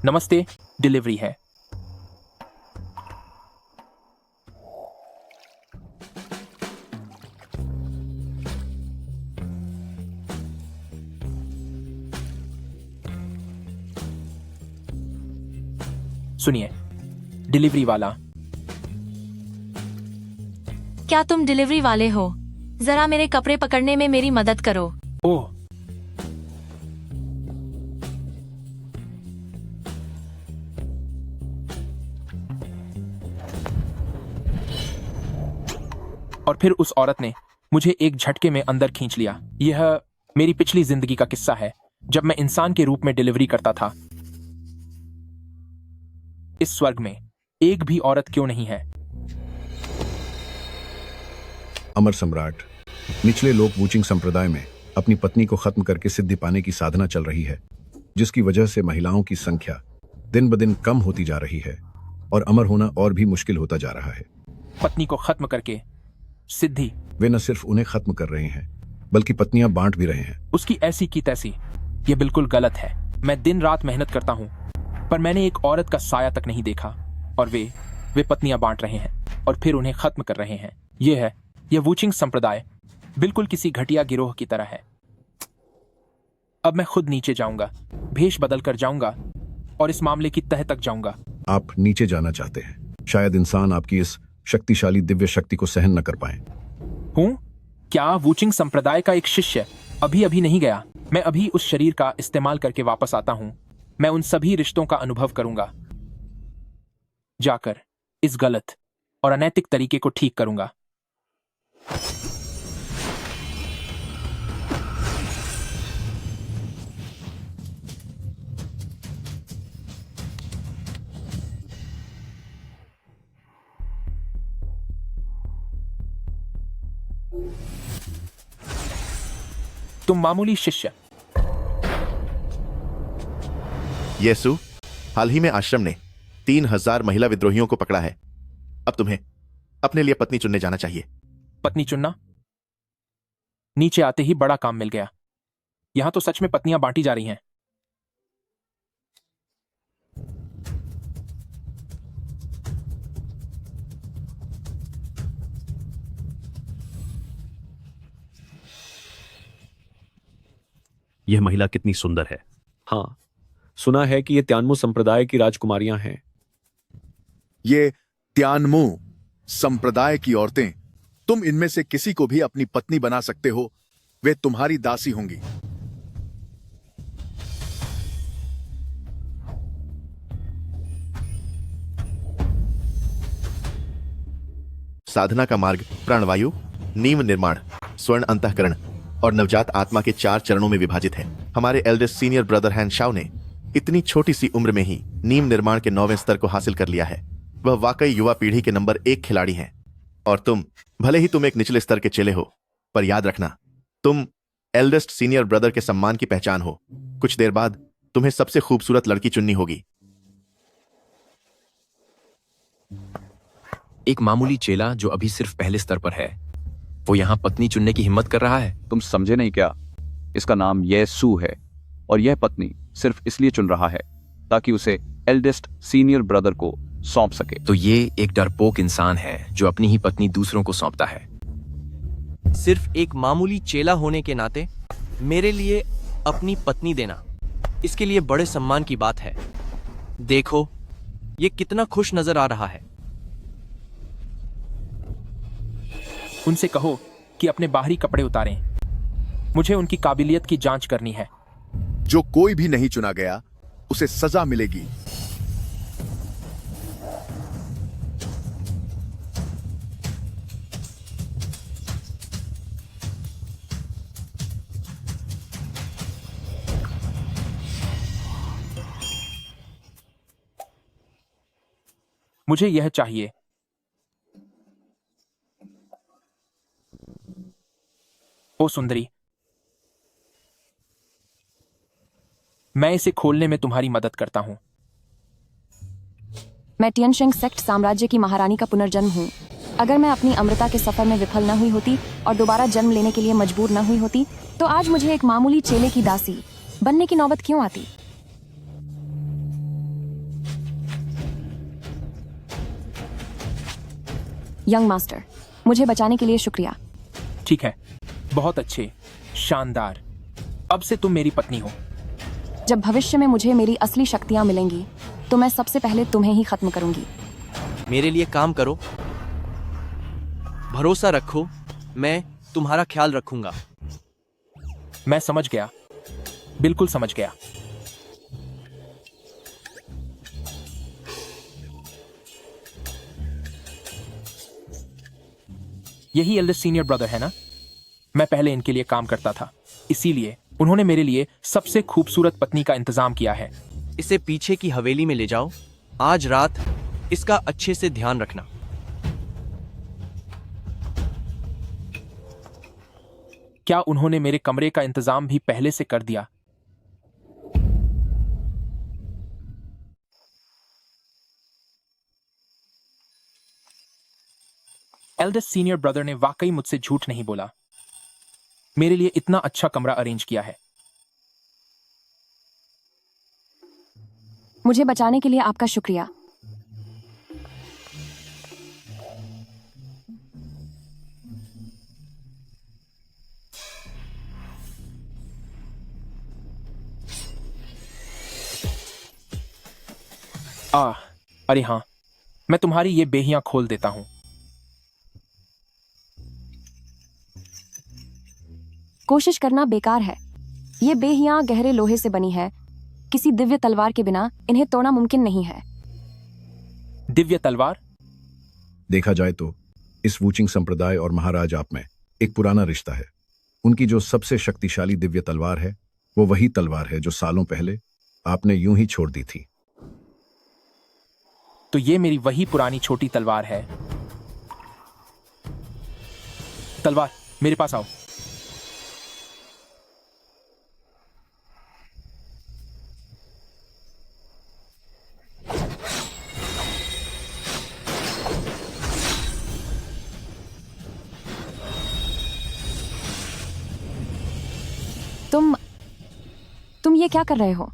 नमस्ते, डिलीवरी है। सुनिए, डिलीवरी वाला। क्या तुम डिलीवरी वाले हो? जरा मेरे कपड़े पकड़ने में मेरी मदद करो। ओह, और फिर उस औरत ने मुझे एक झटके में अंदर खींच लिया। यह मेरी पिछली जिंदगी का किस्सा है, जब मैं इंसान के रूप में डिलीवरी करता था। इस स्वर्ग में एक भी औरत क्यों नहीं है? अमर सम्राट, निचले लोक वूचिंग संप्रदाय में अपनी पत्नी को खत्म करके सिद्धि पाने की साधना चल रही है, जिसकी वजह से महिलाओं की संख्या दिन ब दिन कम होती जा रही है और अमर होना और भी मुश्किल होता जा रहा है। पत्नी को खत्म करके सिद्धि? वे न सिर्फ उन्हें खत्म कर रहे हैं, बल्कि पत्नियां बांट भी रहे हैं। उसकी ऐसी की तैसी। यह बिल्कुल गलत है। मैं दिन रात मेहनत करता हूँ, पर मैंने एक औरत का साया तक नहीं देखा। और वे पत्नियां बांट रहे हैं और फिर उन्हें खत्म कर रहे हैं। यह वूचिंग संप्रदाय बिल्कुल किसी घटिया गिरोह की तरह है। अब मैं खुद नीचे जाऊंगा, भेष बदल कर जाऊंगा और इस मामले की तह तक जाऊंगा। आप नीचे जाना चाहते हैं? शायद इंसान आपकी इस शक्तिशाली दिव्य शक्ति को सहन न कर पाए। हूं? क्या वूचिंग संप्रदाय का एक शिष्य अभी नहीं गया? मैं अभी उस शरीर का इस्तेमाल करके वापस आता हूं। मैं उन सभी रिश्तों का अनुभव करूंगा, जाकर इस गलत और अनैतिक तरीके को ठीक करूंगा। तुम मामूली शिष्य। येसु, हाल ही में आश्रम ने 3000 महिला विद्रोहियों को पकड़ा है। अब तुम्हें अपने लिए पत्नी चुनने जाना चाहिए। पत्नी चुनना? नीचे आते ही बड़ा काम मिल गया। यहां तो सच में पत्नियां बांटी जा रही हैं। यह महिला कितनी सुंदर है। हाँ, सुना है कि ये त्यानमू संप्रदाय की राजकुमारियां हैं। ये त्यानमू संप्रदाय की औरतें, तुम इनमें से किसी को भी अपनी पत्नी बना सकते हो। वे तुम्हारी दासी होंगी। साधना का मार्ग प्राणवायु, नीम निर्माण, स्वर्ण अंतःकरण और नवजात आत्मा के 4 चरणों में विभाजित है। हमारे एल्डेस्ट सीनियर ब्रदर हैन शाओ ने इतनी छोटी सी उम्र में ही नीम निर्माण के 9वें स्तर को हासिल कर लिया है। वह वाकई युवा पीढ़ी के नंबर 1 खिलाड़ी हैं। और तुम, भले ही तुम एक निचले स्तर के चेले हो, पर याद रखना, तुम एल्डेस्ट सीनियर ब्रदर के सम्मान की पहचान हो। कुछ देर बाद तुम्हें सबसे खूबसूरत लड़की चुननी होगी। एक मामूली चेला जो अभी सिर्फ पहले स्तर पर है, वो यहाँ पत्नी चुनने की हिम्मत कर रहा है। तुम समझे नहीं क्या? इसका नाम येसु है और यह पत्नी सिर्फ इसलिए चुन रहा है ताकि उसे एल्डेस्ट सीनियर ब्रदर को सौंप सके। तो ये एक डरपोक इंसान है जो अपनी ही पत्नी दूसरों को सौंपता है। सिर्फ एक मामूली चेला होने के नाते मेरे लिए अपनी पत्नी देना, इसके लिए बड़े सम्मान की बात है। देखो, ये कितना खुश नजर आ रहा है। उनसे कहो कि अपने बाहरी कपड़े उतारें। मुझे उनकी काबिलियत की जांच करनी है। जो कोई भी नहीं चुना गया, उसे सजा मिलेगी। मुझे यह चाहिए। ओ सुंदरी, मैं इसे खोलने में तुम्हारी मदद करता हूं। मैं टियनशेंग सेक्ट साम्राज्य की महारानी का पुनर्जन्म हूँ। अगर मैं अपनी अमृता के सफर में विफल न हुई होती और दोबारा जन्म लेने के लिए मजबूर न हुई होती, तो आज मुझे एक मामूली चेले की दासी बनने की नौबत क्यों आती? यंग मास्टर, मुझे बचाने के लिए शुक्रिया। ठीक है, बहुत अच्छे, शानदार। अब से तुम मेरी पत्नी हो। जब भविष्य में मुझे मेरी असली शक्तियां मिलेंगी तो मैं सबसे पहले तुम्हें ही खत्म करूंगी। मेरे लिए काम करो, भरोसा रखो, मैं तुम्हारा ख्याल रखूंगा। मैं समझ गया, बिल्कुल समझ गया। यही एल्डेस्ट सीनियर ब्रदर है ना? मैं पहले इनके लिए काम करता था, इसीलिए उन्होंने मेरे लिए सबसे खूबसूरत पत्नी का इंतजाम किया है। इसे पीछे की हवेली में ले जाओ, आज रात इसका अच्छे से ध्यान रखना। क्या उन्होंने मेरे कमरे का इंतजाम भी पहले से कर दिया? एल्डेस्ट सीनियर ब्रदर ने वाकई मुझसे झूठ नहीं बोला। मेरे लिए इतना अच्छा कमरा अरेंज किया है। मुझे बचाने के लिए आपका शुक्रिया। अरे हाँ, मैं तुम्हारी ये बेहियां खोल देता हूं। कोशिश करना बेकार है। ये बेहियां गहरे लोहे से बनी है। किसी दिव्य तलवार के बिना इन्हें तोड़ना मुमकिन नहीं है। दिव्य तलवार? देखा जाए तो इस वूचिंग संप्रदाय और महाराज आप में एक पुराना रिश्ता है। उनकी जो सबसे शक्तिशाली दिव्य तलवार है वो वही तलवार है जो सालों पहले आपने यूं ही छोड़ दी थी। तो ये मेरी वही पुरानी छोटी तलवार है। तलवार, मेरे पास आओ। तुम ये क्या कर रहे हो?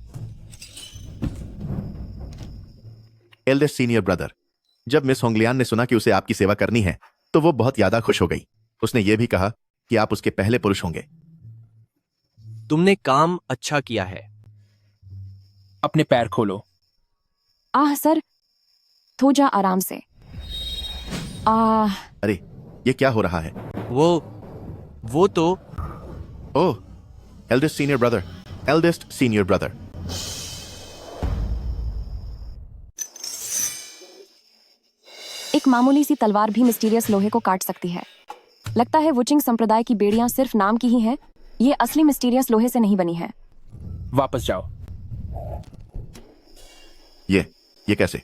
एल्डेस्ट सीनियर ब्रदर, जब मिस होंगलियान ने सुना कि उसे आपकी सेवा करनी है तो वो बहुत ज्यादा खुश हो गई। उसने ये भी कहा कि आप उसके पहले पुरुष होंगे। तुमने काम अच्छा किया है। अपने पैर खोलो। सर, थोड़ा आराम से। अरे, ये क्या हो रहा है? वो तो oh, eldest senior brother, eldest senior brother. एक मामूली सी तलवार भी मिस्टीरियस लोहे को काट सकती है। लगता है वुचिंग संप्रदाय की बेड़ियां सिर्फ नाम की ही हैं। ये असली मिस्टीरियस लोहे से नहीं बनी है। वापस जाओ। ये कैसे?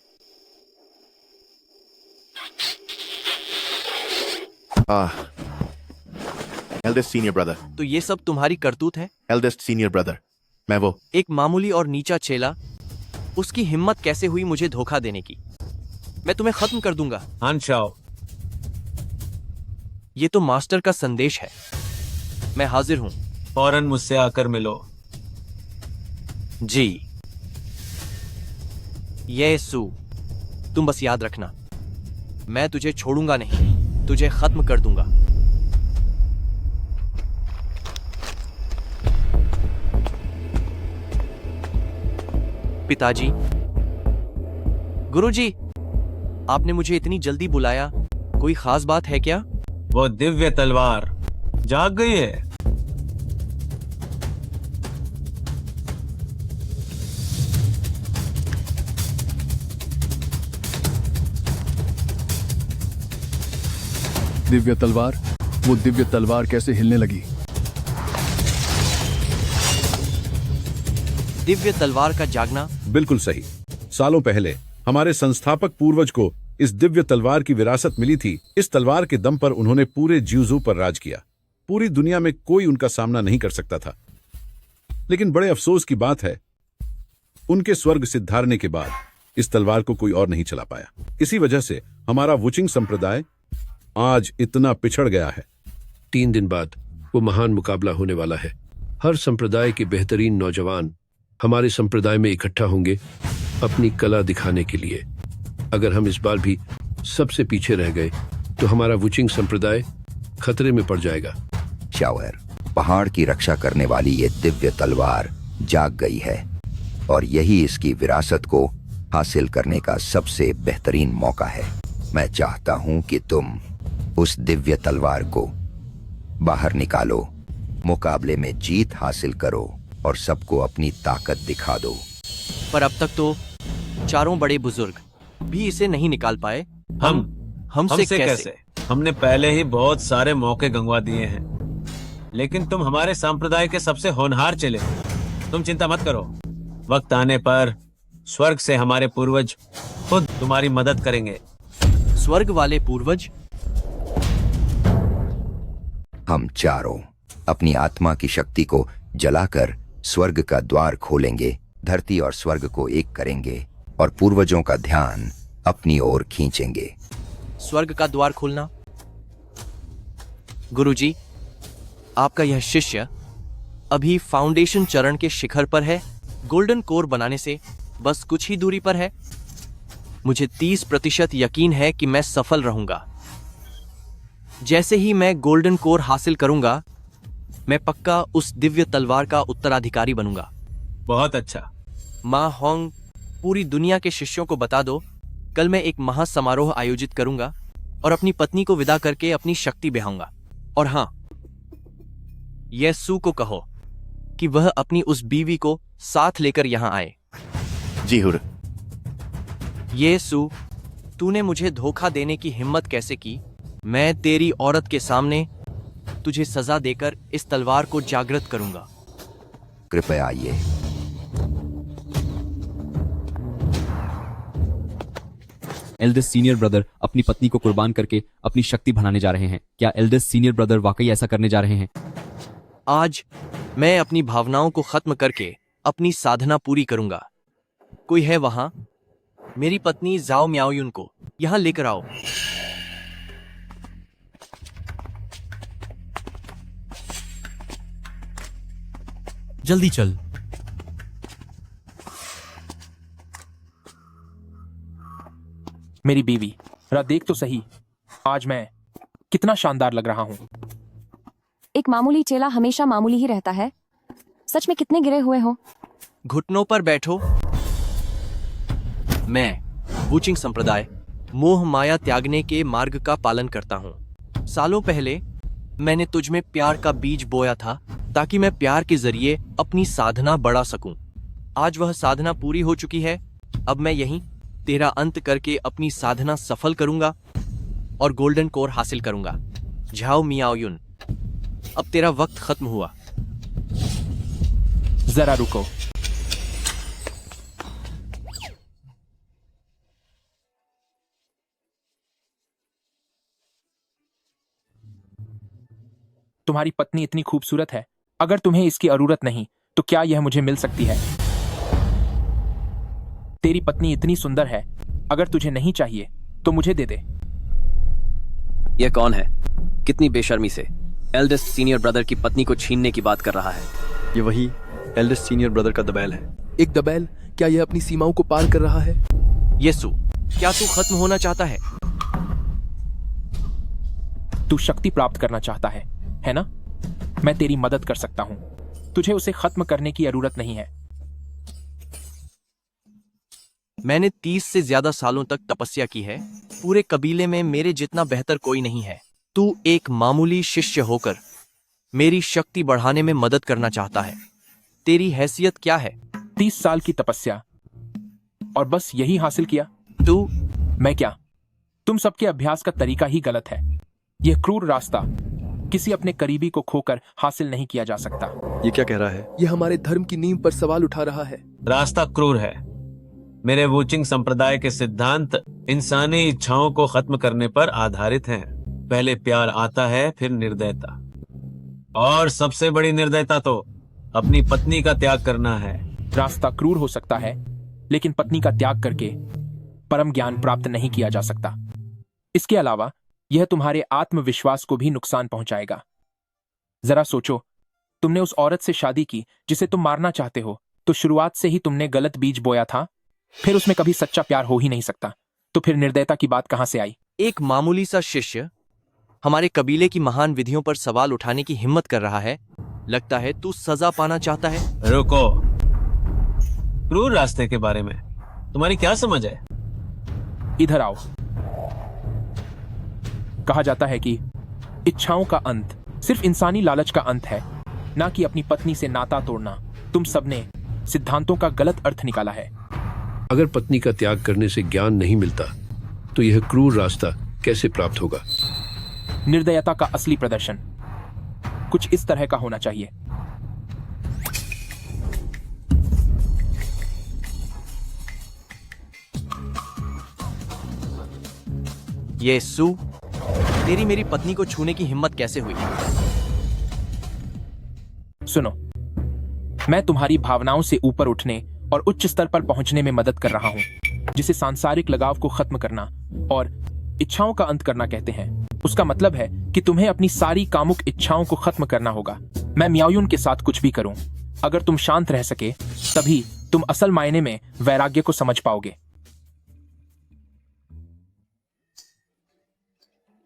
Eldest senior brother. तो ये सब तुम्हारी करतूत है? एल्डेस्ट सीनियर ब्रदर, मैं वो एक मामूली और नीचा चेला, उसकी हिम्मत कैसे हुई मुझे धोखा देने की? मैं तुम्हें खत्म कर दूंगा। हानशाओ, ये तो मास्टर का संदेश है। मैं हाजिर हूं। फौरन मुझसे आकर मिलो। जी। येसु, तुम बस याद रखना, मैं तुझे छोड़ूंगा नहीं, तुझे खत्म कर दूंगा। पिताजी, गुरुजी, आपने मुझे इतनी जल्दी बुलाया, कोई खास बात है क्या? वो दिव्य तलवार जाग गई है। दिव्य तलवार? वो दिव्य तलवार कैसे हिलने लगी? दिव्य तलवार का जागना? बिल्कुल सही। सालों पहले हमारे संस्थापक पूर्वज को इस दिव्य तलवार की विरासत मिली थी। इस तलवार के दम पर उन्होंने पूरे ज्यूजू पर राज किया। पूरी दुनिया में कोई उनका सामना नहीं कर सकता था। लेकिन बड़े अफसोस की बात है, उनके स्वर्ग सिद्धारने के बाद इस तलवार को कोई और नहीं चला पाया। इसी वजह से हमारा वुचिंग संप्रदाय आज इतना पिछड़ गया है। 3 दिन बाद वो महान मुकाबला होने वाला है। हर संप्रदाय के बेहतरीन नौजवान हमारे संप्रदाय में इकट्ठा होंगे अपनी कला दिखाने के लिए। अगर हम इस बार भी सबसे पीछे रह गए तो तो हमारा वुचिंग संप्रदाय खतरे में पड़ जाएगा। शावर, पहाड़ की रक्षा करने वाली ये दिव्य तलवार जाग गई है और यही इसकी विरासत को हासिल करने का सबसे बेहतरीन मौका है। मैं चाहता हूं कि तुम उस दिव्य तलवार को बाहर निकालो, मुकाबले में जीत हासिल करो और सबको अपनी ताकत दिखा दो। पर अब तक तो चारों बड़े बुजुर्ग भी इसे नहीं निकाल पाए। हमसे कैसे? हमने पहले ही बहुत सारे मौके गंवा दिए हैं, लेकिन तुम हमारे संप्रदाय के सबसे होनहार चेले हो। तुम चिंता मत करो, वक्त आने पर स्वर्ग से हमारे पूर्वज खुद तुम्हारी मदद करेंगे। स्वर्ग वाले पूर्वज? हम चारों अपनी आत्मा की शक्ति को जलाकर स्वर्ग का द्वार खोलेंगे, धरती और स्वर्ग को एक करेंगे और पूर्वजों का ध्यान अपनी ओर खींचेंगे। स्वर्ग का द्वार खोलना? गुरुजी, आपका यह शिष्य अभी फाउंडेशन चरण के शिखर पर है, गोल्डन कोर बनाने से बस कुछ ही दूरी पर है। मुझे 30% यकीन है कि मैं सफल रहूंगा। जैसे ही मैं गोल्डन कोर हासिल करूंगा, मैं पक्का उस दिव्य तलवार का उत्तराधिकारी बनूंगा। बहुत अच्छा। मां होंग, पूरी दुनिया के शिष्यों को बता दो, कल मैं एक महासमारोह आयोजित करूंगा और अपनी पत्नी को विदा करके अपनी शक्ति बहाऊंगा। और हां, ये सू को कहो कि वह अपनी उस बीवी को साथ लेकर यहां आए। जी हुर। ये सू, तूने मुझे धोखा देने की हिम्मत कैसे की? मैं तेरी औरत के सामने तुझे सजा देकर इस तलवार को जागृत करूंगा। कृपया आइए। एल्डेस्ट सीनियर ब्रदर अपनी पत्नी को कुर्बान करके अपनी शक्ति बनाने जा रहे हैं। क्या एल्डेस्ट सीनियर ब्रदर वाकई ऐसा करने जा रहे हैं? आज मैं अपनी भावनाओं को खत्म करके अपनी साधना पूरी करूंगा। कोई है वहां? मेरी पत्नी जाओ म्याओयुन को यहां लेकर आओ। जल्दी चल। मेरी बीवी, जरा देख तो सही, आज मैं कितना शानदार लग रहा हूं। एक मामूली चेला हमेशा मामूली ही रहता है। सच में कितने गिरे हुए हो। घुटनों पर बैठो। मैं वुचिंग संप्रदाय मोह माया त्यागने के मार्ग का पालन करता हूं। सालों पहले मैंने तुझ में प्यार का बीज बोया था ताकि मैं प्यार के जरिए अपनी साधना बढ़ा सकूं। आज वह साधना पूरी हो चुकी है। अब मैं यहीं तेरा अंत करके अपनी साधना सफल करूंगा और गोल्डन कोर हासिल करूंगा। झाओ मियाओयुन, अब तेरा वक्त खत्म हुआ। जरा रुको। तुम्हारी पत्नी इतनी खूबसूरत है, अगर तुम्हें इसकी जरूरत नहीं तो क्या यह मुझे मिल सकती है? तेरी पत्नी इतनी सुंदर है, अगर तुझे नहीं चाहिए तो मुझे दे दे। यह कौन है? कितनी बेशर्मी से एल्डेस्ट सीनियर ब्रदर की पत्नी को छीनने की बात कर रहा है। ये वही एल्डेस्ट सीनियर ब्रदर का दबैल है। एक दबैल? क्या यह अपनी सीमाओं को पार कर रहा है? येसु, क्या तू खत्म होना चाहता है? तू शक्ति प्राप्त करना चाहता है ना? मैं तेरी मदद कर सकता हूं। तुझे उसे खत्म करने की जरूरत नहीं है। मैंने 30 से ज्यादा सालों तक तपस्या की है। पूरे कबीले में मेरे जितना बेहतर कोई नहीं है। तू एक मामूली शिष्य होकर मेरी शक्ति बढ़ाने में मदद करना चाहता है। तेरी हैसियत क्या है? 30 साल की तपस्या और बस यही हासिल किया? तू? मैं क्या? तुम सबके अभ्यास का तरीका ही गलत है। यह क्रूर रास्ता किसी अपने करीबी को खोकर हासिल नहीं किया जा सकता। ये क्या कह रहा है? यह हमारे धर्म की नींव पर सवाल उठा रहा है। रास्ता क्रूर है। मेरे वुचिंग संप्रदाय के सिद्धांत इंसानी इच्छाओं को खत्म करने पर आधारित हैं। पहले प्यार आता है, फिर निर्दयता, और सबसे बड़ी निर्दयता तो अपनी पत्नी का त्याग करना है। रास्ता क्रूर हो सकता है, लेकिन पत्नी का त्याग करके परम ज्ञान प्राप्त नहीं किया जा सकता। इसके अलावा यह तुम्हारे आत्मविश्वास को भी नुकसान पहुंचाएगा। जरा सोचो, तुमने उस औरत से शादी की जिसे तुम मारना चाहते हो, तो शुरुआत से ही तुमने गलत बीज बोया था। फिर उसमें कभी सच्चा प्यार हो ही नहीं सकता, तो फिर निर्दयता की बात कहां से आई? एक मामूली सा शिष्य हमारे कबीले की महान विधियों पर सवाल उठाने की हिम्मत कर रहा है। लगता है तू सजा पाना चाहता है। रुको, क्रूर रास्ते के बारे में तुम्हारी क्या समझ है? इधर आओ। कहा जाता है कि इच्छाओं का अंत सिर्फ इंसानी लालच का अंत है, ना कि अपनी पत्नी से नाता तोड़ना। तुम सबने सिद्धांतों का गलत अर्थ निकाला है। अगर पत्नी का त्याग करने से ज्ञान नहीं मिलता तो यह क्रूर रास्ता कैसे प्राप्त होगा? निर्दयता का असली प्रदर्शन कुछ इस तरह का होना चाहिए। ये सू, तेरी मेरी पत्नी को छूने की हिम्मत कैसे हुई? सुनो, मैं तुम्हारी भावनाओं से ऊपर उठने और उच्च स्तर पर पहुंचने में मदद कर रहा हूं, जिसे सांसारिक लगाव को खत्म करना और इच्छाओं का अंत करना कहते हैं। उसका मतलब है कि तुम्हें अपनी सारी कामुक इच्छाओं को खत्म करना होगा। मैं म्याओयुन के साथ कुछ भी करूं, अगर तुम शांत रह सके तभी तुम असल मायने में वैराग्य को समझ पाओगे।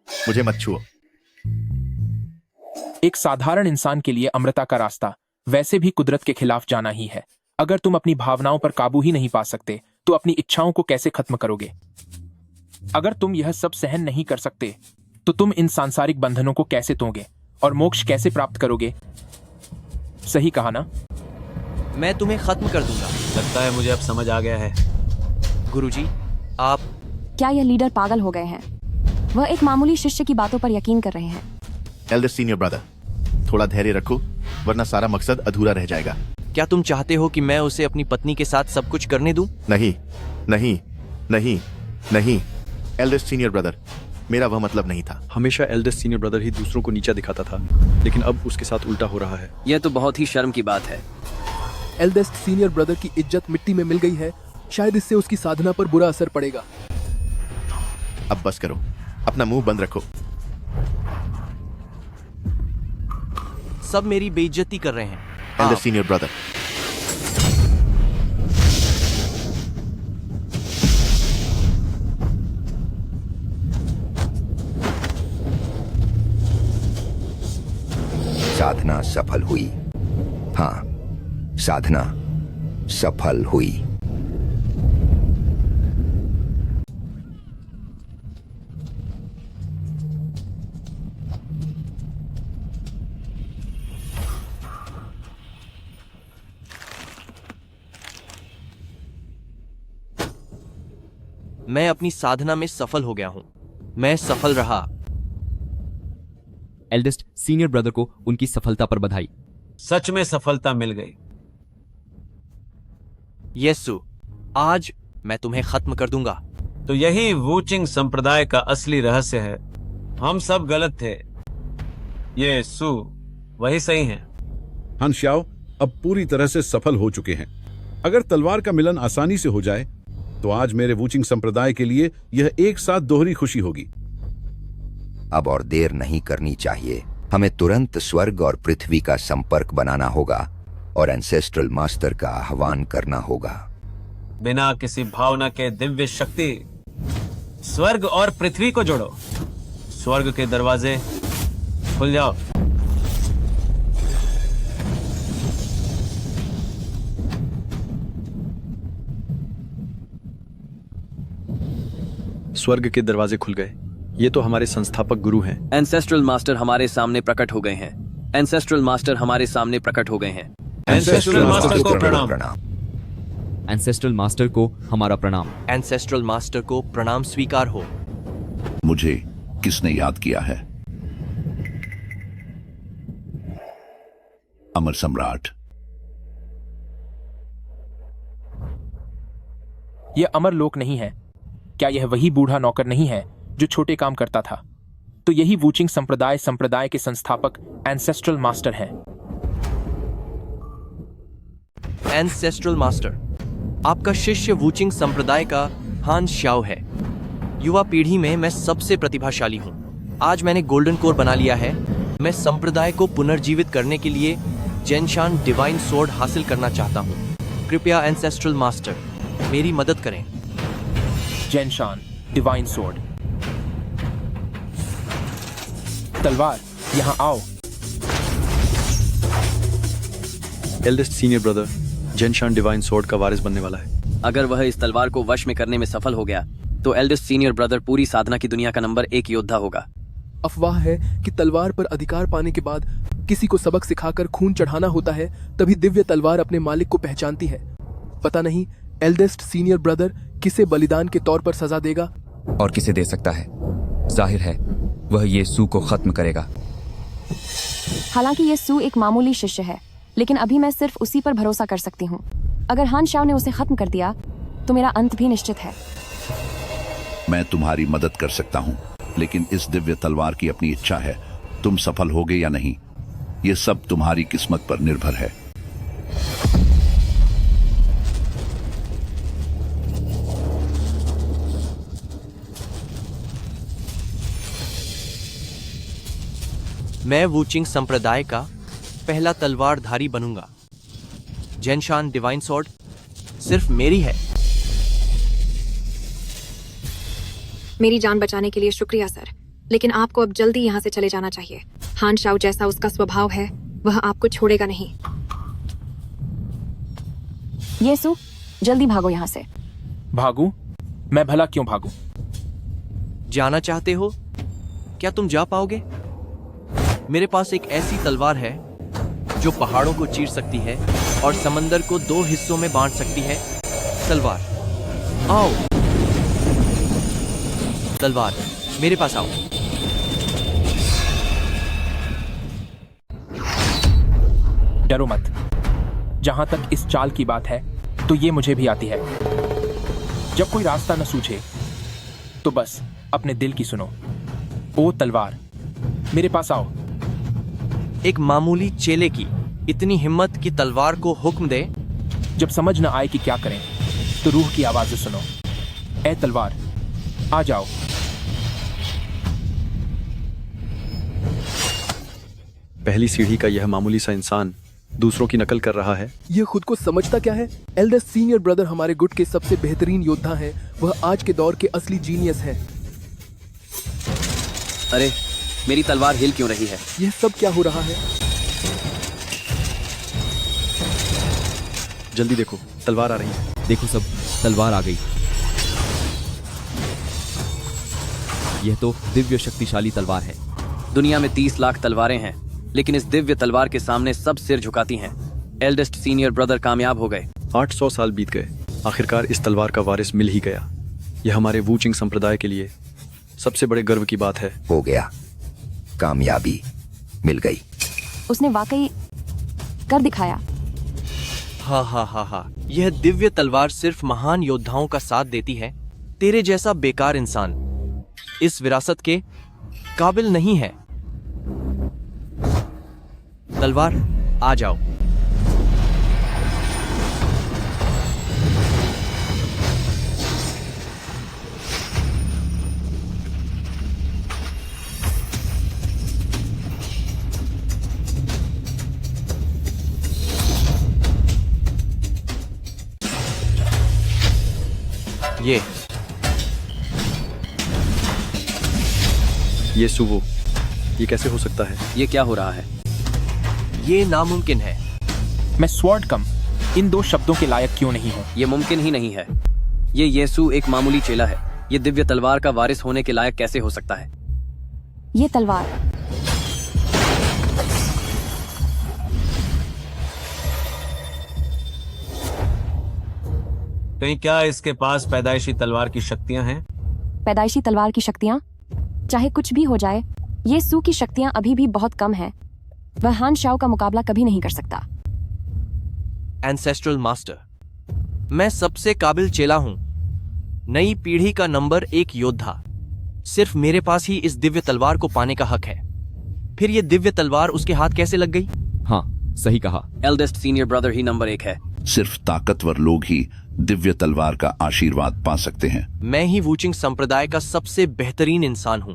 मुझे मत छुओ। एक साधारण इंसान के लिए अमृता का रास्ता वैसे भी कुदरत के खिलाफ जाना ही है। अगर तुम अपनी भावनाओं पर काबू ही नहीं पा सकते तो अपनी इच्छाओं को कैसे खत्म करोगे? अगर तुम यह सब सहन नहीं कर सकते तो तुम इन सांसारिक बंधनों को कैसे तोड़ोगे और मोक्ष कैसे प्राप्त करोगे? सही कहा ना? मैं तुम्हें खत्म कर दूंगा। लगता है मुझे अब समझ आ गया है। गुरुजी, आप क्या यह लीडर पागल हो गए हैं? वह एक मामूली शिष्य की बातों पर यकीन कर रहे हैं। एल्डर सीनियर ब्रदर, थोड़ा धैर्य रखो वरना सारा मकसद अधूरा रह जाएगा। क्या तुम चाहते हो कि मैं उसे अपनी पत्नी के साथ सब कुछ करने दूं? नहीं नहीं नहीं नहीं एल्डर सीनियर ब्रदर, मेरा वह मतलब नहीं था। हमेशा एल्डर सीनियर ब्रदर ही दूसरों को नीचा दिखाता था, लेकिन अब उसके साथ उल्टा हो रहा है। यह तो बहुत ही शर्म की बात है। एल्डेस्ट सीनियर ब्रदर की इज्जत मिट्टी में मिल गई है। शायद इससे उसकी साधना पर बुरा असर पड़ेगा। अब बस करो, अपना मुंह बंद रखो। सब मेरी बेइज्जती कर रहे हैं। एल्डर सीनियर ब्रदर, साधना सफल हुई। हाँ, साधना सफल हुई। मैं अपनी साधना में सफल हो गया हूं। मैं सफल रहा। एल्डेस्ट सीनियर ब्रदर को उनकी सफलता पर बधाई। सच में सफलता मिल गई। येसु, आज मैं तुम्हें खत्म कर दूंगा। तो यही वूचिंग संप्रदाय का असली रहस्य है। हम सब गलत थे, ये सू वही सही हैं। हान श्याओ अब पूरी तरह से सफल हो चुके हैं। अगर तलवार का मिलन आसानी से हो जाए तो आज मेरे वूचिंग संप्रदाय के लिए यह एक साथ दोहरी खुशी होगी। अब और देर नहीं करनी चाहिए। हमें तुरंत स्वर्ग और पृथ्वी का संपर्क बनाना होगा और एंसेस्ट्रल मास्टर का आह्वान करना होगा। बिना किसी भावना के दिव्य शक्ति स्वर्ग और पृथ्वी को जोड़ो। स्वर्ग के दरवाजे खुल जाओ। स्वर्ग के दरवाजे खुल गए। ये तो हमारे संस्थापक गुरु हैं। एंसेस्ट्रल मास्टर हमारे सामने प्रकट हो गए हैं। एंसेस्ट्रल मास्टर हमारे सामने प्रकट हो गए हैं। एंसेस्ट्रल मास्टर को प्रणाम। एंसेस्ट्रल मास्टर को हमारा प्रणाम। एंसेस्ट्रल मास्टर को प्रणाम स्वीकार हो। मुझे किसने याद किया है? अमर सम्राट। यह अमर लोक नहीं है। क्या यह वही बूढ़ा नौकर नहीं है जो छोटे काम करता था? तो यही वूचिंग संप्रदाय के संस्थापक एंसेस्ट्रल मास्टर हैं। एंसेस्ट्रल मास्टर, आपका शिष्य वूचिंग संप्रदाय का हान श्याओ है। युवा पीढ़ी में मैं सबसे प्रतिभाशाली हूं। आज मैंने गोल्डन कोर बना लिया है। मैं संप्रदाय को पुनर्जीवित करने के लिए जेनशान डिवाइन सोर्ड हासिल करना चाहता हूं। कृपया एंसेस्ट्रल मास्टर मेरी मदद करें। Zhenshan divine sword. तलवार, यहाँ आओ। Eldest senior brother Zhenshan divine sword का वारिस बनने वाला है। अगर वह इस तलवार को वश में करने में सफल हो गया तो एल्डेस्ट सीनियर ब्रदर पूरी साधना की दुनिया का नंबर 1 योद्धा होगा। अफवाह है कि तलवार पर अधिकार पाने के बाद किसी को सबक सिखाकर खून चढ़ाना होता है, तभी दिव्य तलवार अपने मालिक को पहचानती है। पता नहीं एल्डेस्ट सीनियर ब्रदर किसे बलिदान के तौर पर सजा देगा और किसे दे सकता है। जाहिर है वह येसू को खत्म करेगा। हालांकि येसू एक मामूली शिष्य है, लेकिन अभी मैं सिर्फ उसी पर भरोसा कर सकती हूँ। अगर हान शाओ ने उसे खत्म कर दिया तो मेरा अंत भी निश्चित है। मैं तुम्हारी मदद कर सकता हूँ, लेकिन इस दिव्य तलवार की अपनी इच्छा है। तुम सफल होगे या नहीं, ये सब तुम्हारी किस्मत पर निर्भर है। मैं वूचिंग संप्रदाय का पहला तलवारधारी बनूंगा। जेनशान डिवाइन स्वॉर्ड सिर्फ मेरी है। मेरी जान बचाने के लिए शुक्रिया सर, लेकिन आपको अब जल्दी यहाँ से चले जाना चाहिए। हान शाओ जैसा उसका स्वभाव है, वह आपको छोड़ेगा नहीं। येसू, जल्दी भागो यहाँ से। भागू? मैं भला क्यों भागू? जाना चाहते हो? क्या तुम जा पाओगे? मेरे पास एक ऐसी तलवार है जो पहाड़ों को चीर सकती है और समंदर को 2 हिस्सों में बांट सकती है। तलवार, आओ। तलवार, मेरे पास आओ। डरो मत। जहां तक इस चाल की बात है तो ये मुझे भी आती है। जब कोई रास्ता न सूझे तो बस अपने दिल की सुनो। ओ तलवार, मेरे पास आओ। एक मामूली चेले की इतनी हिम्मत कि तलवार को हुक्म दे। जब समझ न आए कि क्या करें तो रूह की आवाजें सुनो। ए तलवार, आ जाओ। पहली सीढ़ी का यह मामूली सा इंसान दूसरों की नकल कर रहा है। ये खुद को समझता क्या है? एल्डेस्ट सीनियर ब्रदर हमारे गुट के सबसे बेहतरीन योद्धा हैं। वह आज के दौर के असली जीनियस हैं। अरे, मेरी तलवार हिल क्यों रही है? यह सब क्या हो रहा है? जल्दी देखो, तलवार आ रही है। देखो सब, तलवार आ गई। यह तो दिव्य शक्तिशाली तलवार है। दुनिया में 30 लाख तलवारें हैं, लेकिन इस दिव्य तलवार के सामने सब सिर झुकाती हैं। एल्डेस्ट सीनियर ब्रदर कामयाब हो गए। 800 साल बीत गए, आखिरकार इस तलवार का वारिस मिल ही गया। यह हमारे वूचिंग संप्रदाय के लिए सबसे बड़े गर्व की बात है। हो गया, कामयाबी मिल गई। उसने वाकई कर दिखाया। हा हा हा हा, यह दिव्य तलवार सिर्फ महान योद्धाओं का साथ देती है। तेरे जैसा बेकार इंसान इस विरासत के काबिल नहीं है। तलवार, आ जाओ। ये सुवो, ये कैसे हो सकता है? ये क्या हो रहा है? ये नामुमकिन है। मैं स्वॉर्ड कम इन 2 शब्दों के लायक क्यों नहीं हूँ? ये मुमकिन ही नहीं है। ये येसू एक मामूली चेला है। ये दिव्य तलवार का वारिस होने के लायक कैसे हो सकता है? ये तलवार, कहीं क्या इसके पास पैदाइशी तलवार की शक्तियां हैं? पैदाइशी तलवार की शक्तियां? चाहे कुछ भी हो जाए, ये सू की शक्तियां अभी भी बहुत कम हैं। वह हान शाओ का मुकाबला कभी नहीं कर सकता। एंसेस्ट्रल मास्टर, मैं सबसे काबिल चेला हूं। नई पीढ़ी का नंबर 1 योद्धा। सिर्फ मेरे पास ही इस दिव्य तलवार को पाने का हक है। फिर ये दिव्य तलवार उसके हाथ कैसे लग गई? हाँ, सही कहा। एल्डेस्ट सीनियर ब्रदर ही नंबर 1 है। सिर्फ ताकतवर लोग ही दिव्य तलवार का आशीर्वाद पा सकते हैं। मैं ही वूचिंग संप्रदाय का सबसे बेहतरीन इंसान हूं।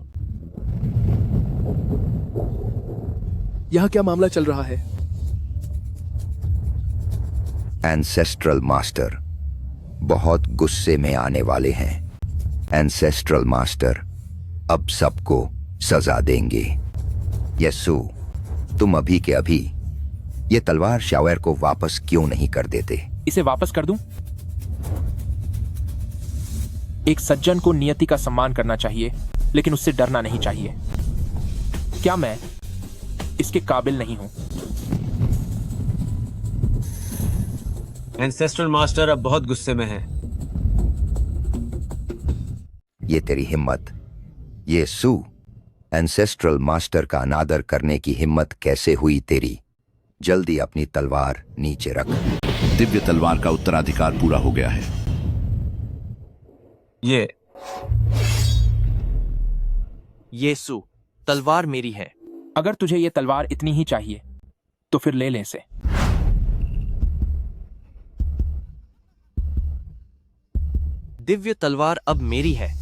यहाँ क्या मामला चल रहा है? एंसेस्ट्रल मास्टर बहुत गुस्से में आने वाले हैं। एंसेस्ट्रल मास्टर अब सबको सजा देंगे। यस्सु, तुम अभी के अभी ये तलवार शावेर को वापस क्यों नहीं कर देते? इसे वापस कर दूं? एक सज्जन को नियति का सम्मान करना चाहिए, लेकिन उससे डरना नहीं चाहिए। क्या मैं इसके काबिल नहीं हूं? एंसेस्ट्रल मास्टर अब बहुत गुस्से में है। ये तेरी हिम्मत, ये सू एंसेस्ट्रल मास्टर का अनादर करने की हिम्मत कैसे हुई तेरी? जल्दी अपनी तलवार नीचे रख। दिव्य तलवार का उत्तराधिकार पूरा हो गया है। ये सू, तलवार मेरी है। अगर तुझे ये तलवार इतनी ही चाहिए तो फिर ले ले इसे। दिव्य तलवार अब मेरी है।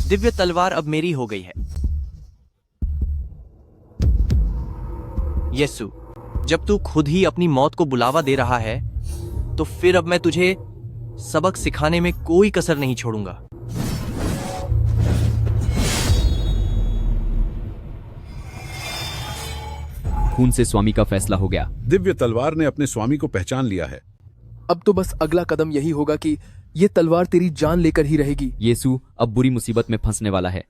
दिव्य तलवार अब मेरी हो गई है। यस्सु, जब तू खुद ही अपनी मौत को बुलावा दे रहा है तो फिर अब मैं तुझे सबक सिखाने में कोई कसर नहीं छोड़ूंगा। खून से स्वामी का फैसला हो गया। दिव्य तलवार ने अपने स्वामी को पहचान लिया है। अब तो बस अगला कदम यही होगा कि ये तलवार तेरी जान लेकर ही रहेगी। येसु अब बुरी मुसीबत में फंसने वाला है।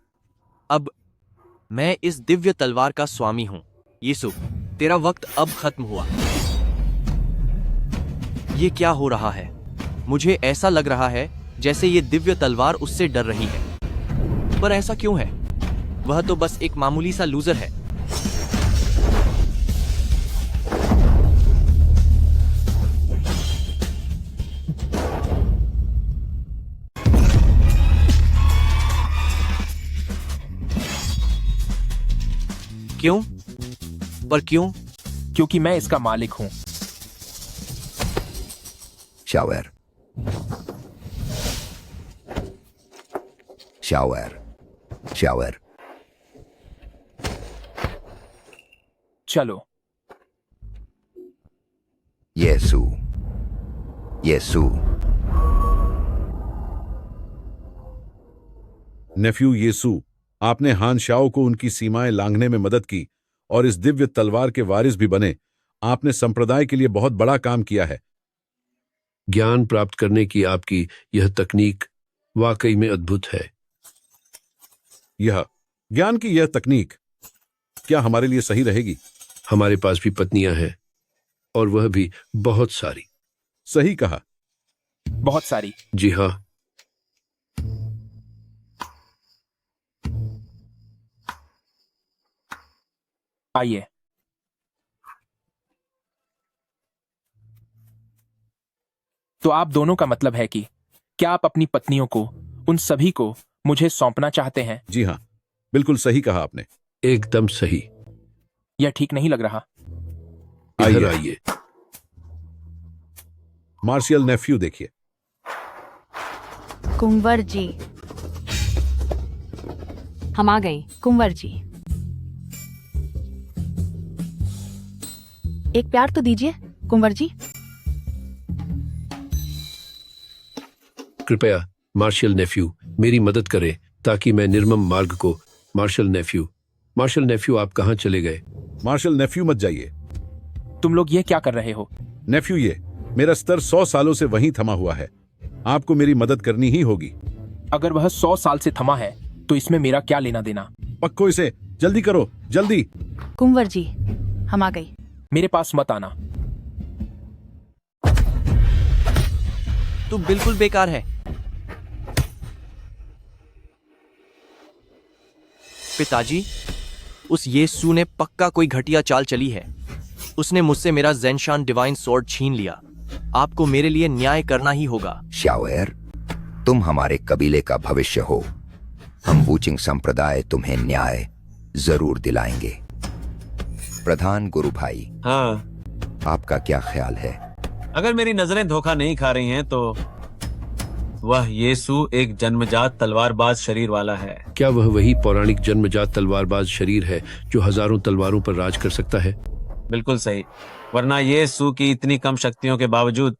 अब मैं इस दिव्य तलवार का स्वामी हूं। यीशु, तेरा वक्त अब खत्म हुआ। ये क्या हो रहा है? मुझे ऐसा लग रहा है जैसे ये दिव्य तलवार उससे डर रही है। पर ऐसा क्यों है? वह तो बस एक मामूली सा लूजर है। क्यों? पर क्यों? क्योंकि मैं इसका मालिक हूं। शावेर, शावेर, शावेर। चलो। येसु, येसु। नेफ्यू येसु, आपने हान शाओ को उनकी सीमाएं लांघने में मदद की और इस दिव्य तलवार के वारिस भी बने। आपने संप्रदाय के लिए बहुत बड़ा काम किया है। ज्ञान प्राप्त करने की आपकी यह तकनीक वाकई में अद्भुत है। यह ज्ञान की यह तकनीक क्या हमारे लिए सही रहेगी? हमारे पास भी पत्नियां हैं, और वह भी बहुत सारी। सही कहा, बहुत सारी। जी हाँ। आइए। तो आप दोनों का मतलब है कि क्या आप अपनी पत्नियों को, उन सभी को मुझे सौंपना चाहते हैं? जी हाँ, बिल्कुल सही कहा आपने। एकदम सही। यह ठीक नहीं लग रहा। इधर आइए। मार्शियल नेफ्यू देखिए। कुंवर जी, हम आ गए। कुंवर जी, एक प्यार तो दीजिए कुंवर जी। कृपया मार्शल नेफ्यू मेरी मदद करें ताकि मैं निर्मम मार्ग को। मार्शल नेफ्यू आप कहां चले गए? मार्शल नेफ्यू मत जाइए। तुम लोग ये क्या कर रहे हो? नेफ्यू, ये मेरा स्तर 100 सालों से वहीं थमा हुआ है। आपको मेरी मदद करनी ही होगी। अगर वह 100 साल से थमा है तो इसमें मेरा क्या लेना देना? पक्को इसे जल्दी करो, जल्दी। कुंवर जी, हम आ गई। मेरे पास मत आना। तू बिल्कुल बेकार है। पिताजी, उस येसु ने पक्का कोई घटिया चाल चली है। उसने मुझसे मेरा ज़ेनशान डिवाइन स्वॉर्ड छीन लिया। आपको मेरे लिए न्याय करना ही होगा। शावेर, तुम हमारे कबीले का भविष्य हो। हम वूचिंग संप्रदाय तुम्हें न्याय जरूर दिलाएंगे। प्रधान गुरु भाई, हाँ, आपका क्या ख्याल है? अगर मेरी नजरें धोखा नहीं खा रही हैं तो वह येसु एक जन्मजात तलवारबाज शरीर वाला है। क्या वह वही पौराणिक जन्मजात तलवारबाज शरीर है जो हजारों तलवारों पर राज कर सकता है? बिल्कुल सही, वरना येसु की इतनी कम शक्तियों के बावजूद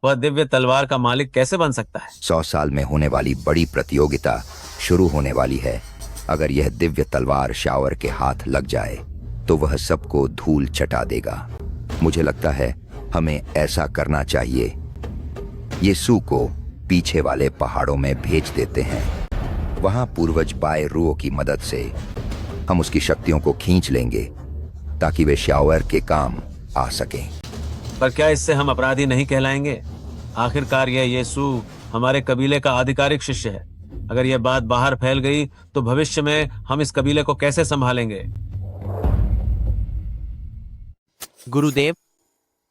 वह दिव्य तलवार का मालिक कैसे बन सकता है? 100 साल में होने वाली बड़ी प्रतियोगिता शुरू होने वाली है। अगर यह दिव्य तलवार शावर के हाथ लग जाए तो वह सबको धूल चटा देगा। मुझे लगता है हमें ऐसा करना चाहिए। येसू को पीछे वाले पहाड़ों में भेज देते हैं। वहां पूर्वज बाय रुओ की मदद से हम उसकी शक्तियों को खींच लेंगे ताकि वे शाओर के काम आ सकें। पर क्या इससे हम अपराधी नहीं कहलाएंगे? आखिरकार यह येसू हमारे कबीले का आधिकारिक शिष्य है। अगर यह बात बाहर फैल गई तो भविष्य में हम इस कबीले को कैसे संभालेंगे? गुरुदेव,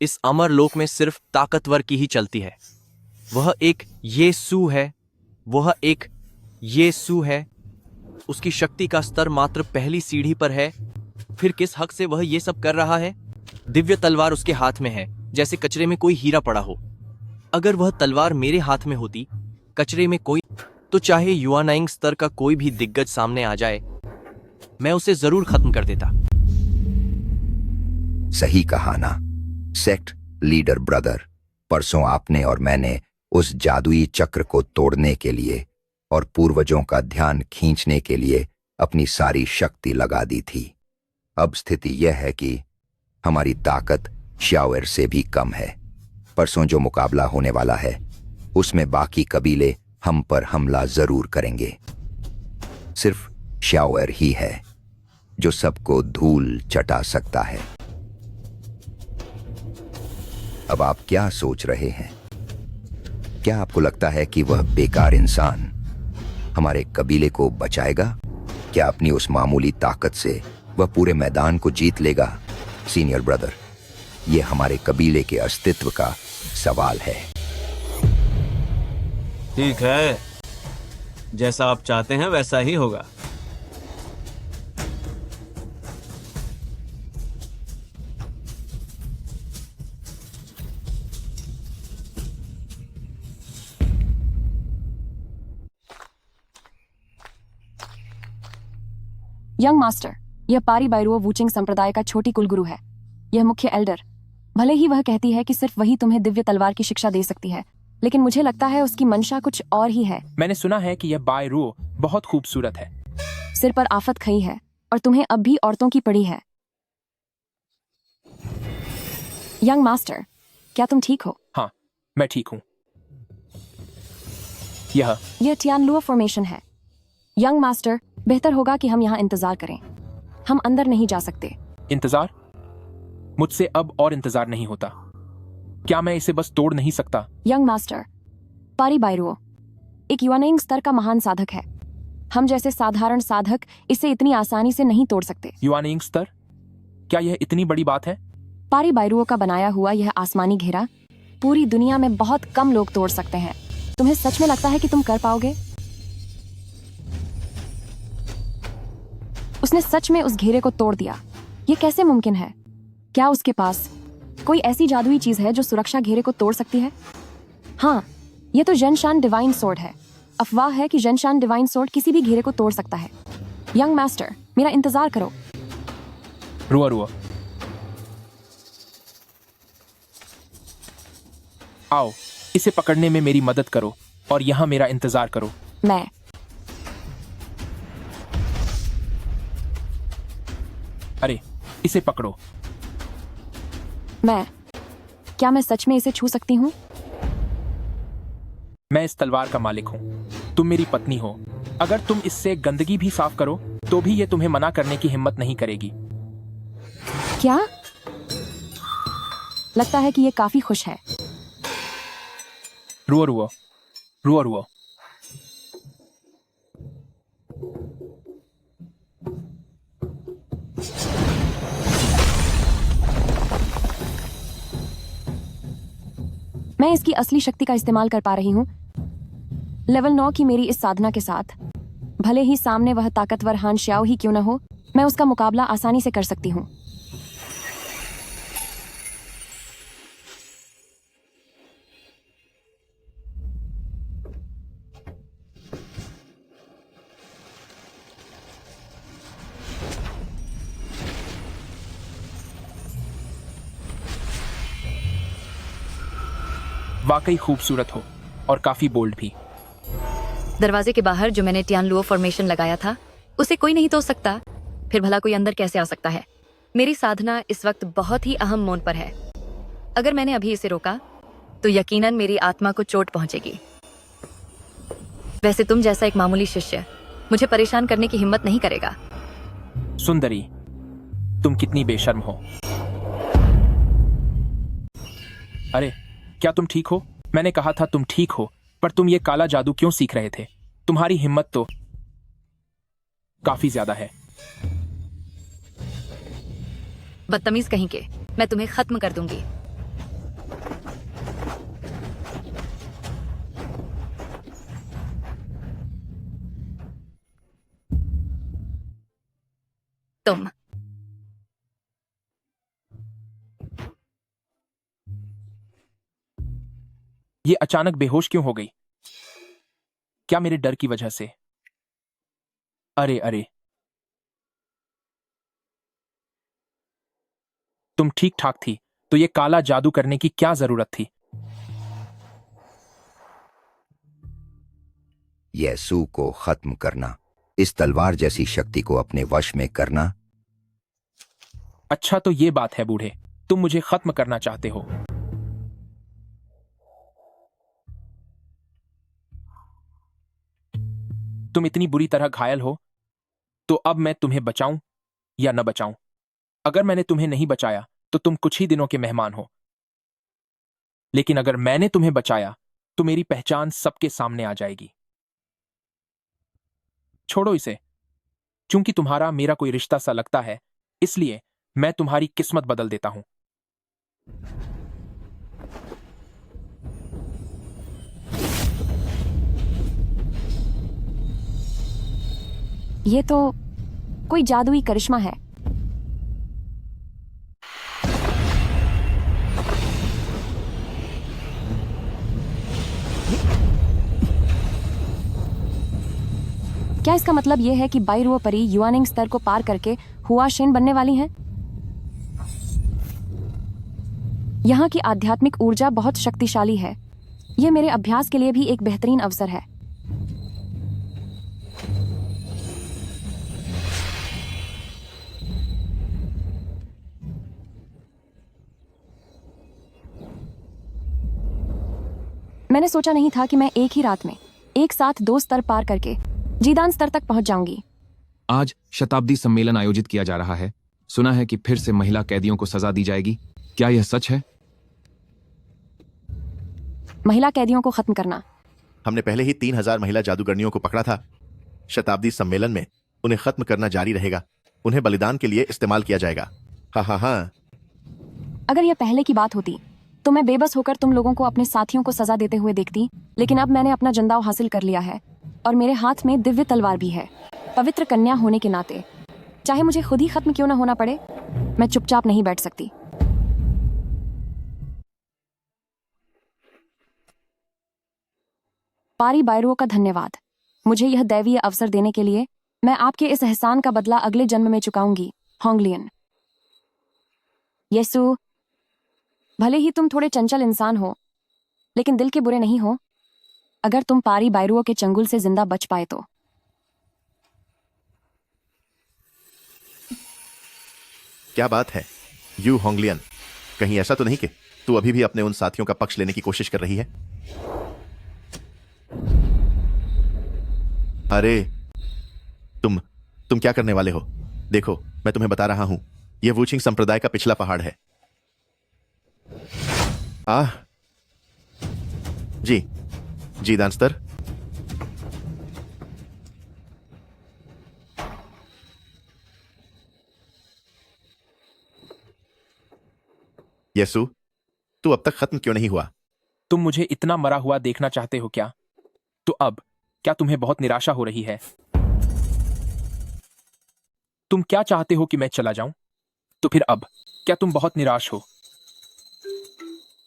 इस अमर लोक में सिर्फ ताकतवर की ही चलती है। वह एक येसू है, वह एक येसू है। उसकी शक्ति का स्तर मात्र पहली सीढ़ी पर है। फिर किस हक से वह ये सब कर रहा है? दिव्य तलवार उसके हाथ में है, जैसे कचरे में कोई हीरा पड़ा हो। अगर वह तलवार मेरे हाथ में होती, कचरे में कोई, तो चाहे युआनाइंग स्तर का कोई भी दिग्गज सामने आ जाए, मैं उसे जरूर खत्म कर देता। सही कहा ना सेक्ट लीडर ब्रदर। परसों आपने और मैंने उस जादुई चक्र को तोड़ने के लिए और पूर्वजों का ध्यान खींचने के लिए अपनी सारी शक्ति लगा दी थी। अब स्थिति यह है कि हमारी ताकत शाओर से भी कम है। परसों जो मुकाबला होने वाला है उसमें बाकी कबीले हम पर हमला जरूर करेंगे। सिर्फ शाओर ही है जो सबको धूल चटा सकता है। अब आप क्या सोच रहे हैं? क्या आपको लगता है कि वह बेकार इंसान हमारे कबीले को बचाएगा? क्या अपनी उस मामूली ताकत से वह पूरे मैदान को जीत लेगा? सीनियर ब्रदर, यह हमारे कबीले के अस्तित्व का सवाल है। ठीक है, जैसा आप चाहते हैं वैसा ही होगा। यंग मास्टर, यह पारी बायरुओ वूचिंग संप्रदाय का छोटी कुलगुरु है। यह मुख्य एल्डर। भले ही वह कहती है कि सिर्फ वही तुम्हें दिव्य तलवार की शिक्षा दे सकती है, लेकिन मुझे लगता है उसकी मंशा कुछ और ही है। मैंने सुना है कि यह बाय रुओ बहुत खूबसूरत है। सिर पर आफत खई है और तुम्हें अब भी औरतों की पड़ी है। यंग मास्टर, क्या तुम ठीक हो? हाँ, मैं ठीक हूँ। यह टियानलुओ फॉर्मेशन है। यंग मास्टर, बेहतर होगा कि हम यहाँ इंतजार करें। हम अंदर नहीं जा सकते। इंतजार? मुझसे अब और इंतजार नहीं होता। क्या मैं इसे बस तोड़ नहीं सकता? यंग मास्टर, पारी बायरुओ एक युआनाइंग स्तर का महान साधक है। हम जैसे साधारण साधक इसे इतनी आसानी से नहीं तोड़ सकते। युआनाइंग स्तर? क्या यह इतनी बड़ी बात है? पारी बायरुओ का बनाया हुआ यह आसमानी घेरा पूरी दुनिया में बहुत कम लोग तोड़ सकते हैं। तुम्हें सच में लगता है कि तुम कर पाओगे? उसने सच में उस घेरे को तोड़ दिया। ये कैसे मुमकिन है? क्या उसके पास कोई ऐसी जादुई चीज है जो सुरक्षा घेरे को तोड़ सकती है? हाँ, ये तो जेनशान डिवाइन सोर्ड है। अफवाह है कि जेनशान डिवाइन सोर्ड किसी भी घेरे को तोड़ सकता है। यंग मास्टर, मेरा इंतजार करो। रुआ आओ, इसे पकड़ने में मेरी मदद करो और यहाँ मेरा इंतजार करो। अरे, इसे पकड़ो। क्या मैं सच में इसे छू सकती हूँ? मैं इस तलवार का मालिक हूँ। तुम मेरी पत्नी हो। अगर तुम इससे गंदगी भी साफ करो तो भी ये तुम्हें मना करने की हिम्मत नहीं करेगी। क्या? लगता है कि ये काफी खुश है। रुआ। मैं इसकी असली शक्ति का इस्तेमाल कर पा रही हूँ। लेवल 9 की मेरी इस साधना के साथ, भले ही सामने वह ताकतवर हान श्याओ ही क्यों न हो, मैं उसका मुकाबला आसानी से कर सकती हूँ। वाकई खूबसूरत हो और काफी बोल्ड भी। दरवाजे के बाहर जो मैंने टियानलुओ फॉर्मेशन लगाया था, उसे कोई नहीं तोड़ सकता। फिर भला कोई अंदर कैसे आ सकता है? मेरी साधना इस वक्त बहुत ही अहम मोड़ पर है। अगर मैंने अभी इसे रोका तो यकीनन मेरी आत्मा को चोट पहुंचेगी। वैसे तुम जैसा एक मामूली शिष्य मुझे परेशान करने की हिम्मत नहीं करेगा। सुंदरी, तुम कितनी बेशर्म हो। अरे, क्या तुम ठीक हो? मैंने कहा था तुम ठीक हो, पर तुम ये काला जादू क्यों सीख रहे थे? तुम्हारी हिम्मत तो काफी ज्यादा है। बदतमीज कहीं के, मैं तुम्हें खत्म कर दूंगी। तुम ये अचानक बेहोश क्यों हो गई? क्या मेरे डर की वजह से? अरे अरे, तुम ठीक ठाक थी, तो ये काला जादू करने की क्या जरूरत थी? यीशु को खत्म करना, इस तलवार जैसी शक्ति को अपने वश में करना। अच्छा, तो ये बात है बूढ़े, तुम मुझे खत्म करना चाहते हो। तुम इतनी बुरी तरह घायल हो, तो अब मैं तुम्हें बचाऊं या न बचाऊं? अगर मैंने तुम्हें नहीं बचाया तो तुम कुछ ही दिनों के मेहमान हो, लेकिन अगर मैंने तुम्हें बचाया तो मेरी पहचान सबके सामने आ जाएगी। छोड़ो इसे। चूंकि तुम्हारा मेरा कोई रिश्ता सा लगता है, इसलिए मैं तुम्हारी किस्मत बदल देता हूं। ये तो कोई जादुई करिश्मा है। क्या इसका मतलब यह है कि बाइरुओ परी युआनिंग स्तर को पार करके हुआ शेन बनने वाली हैं? यहाँ की आध्यात्मिक ऊर्जा बहुत शक्तिशाली है। यह मेरे अभ्यास के लिए भी एक बेहतरीन अवसर है। मैंने सोचा नहीं था कि मैं एक ही रात में एक साथ 2 स्तर पार करके जीदान स्तर तक पहुंच जाऊंगी। आज शताब्दी सम्मेलन आयोजित किया जा रहा है। सुना है कि फिर से महिला कैदियों को सजा दी जाएगी। क्या यह सच है? महिला कैदियों को खत्म करना। हमने पहले ही 3000 महिला जादूगरनियों को पकड़ा था। शताब्दी सम्मेलन में उन्हें खत्म करना जारी रहेगा। उन्हें बलिदान के लिए इस्तेमाल किया जाएगा। हाँ हाँ हाँ। अगर यह पहले की बात होती तो मैं बेबस होकर तुम लोगों को अपने साथियों को सजा देते हुए देखती, लेकिन अब मैंने अपना जंदाव हासिल कर लिया है और मेरे हाथ में दिव्य तलवार भी है। पवित्र कन्या होने के नाते, चाहे मुझे खुद ही खत्म क्यों ना होना पड़े, मैं चुपचाप नहीं बैठ सकती। पारी बायरुओ का धन्यवाद। मुझे यह दैवीय अवसर देने के लिए मैं आपके इस एहसान का बदला अगले जन्म में चुकाऊंगी, होंगलियन। यीशु, भले ही तुम थोड़े चंचल इंसान हो, लेकिन दिल के बुरे नहीं हो। अगर तुम पारी बायरुओ के चंगुल से जिंदा बच पाए तो। क्या बात है यू होंगलियन, कहीं ऐसा तो नहीं कि तू अभी भी अपने उन साथियों का पक्ष लेने की कोशिश कर रही है? अरे तुम क्या करने वाले हो? देखो, मैं तुम्हें बता रहा हूं, यह वूचिंग संप्रदाय का पिछला पहाड़ है। जी दानस्तर। यसु, तू अब तक खत्म क्यों नहीं हुआ? तुम मुझे इतना मरा हुआ देखना चाहते हो क्या? तो अब क्या तुम्हें बहुत निराशा हो रही है? तुम क्या चाहते हो कि मैं चला जाऊं? तो फिर अब क्या तुम बहुत निराश हो?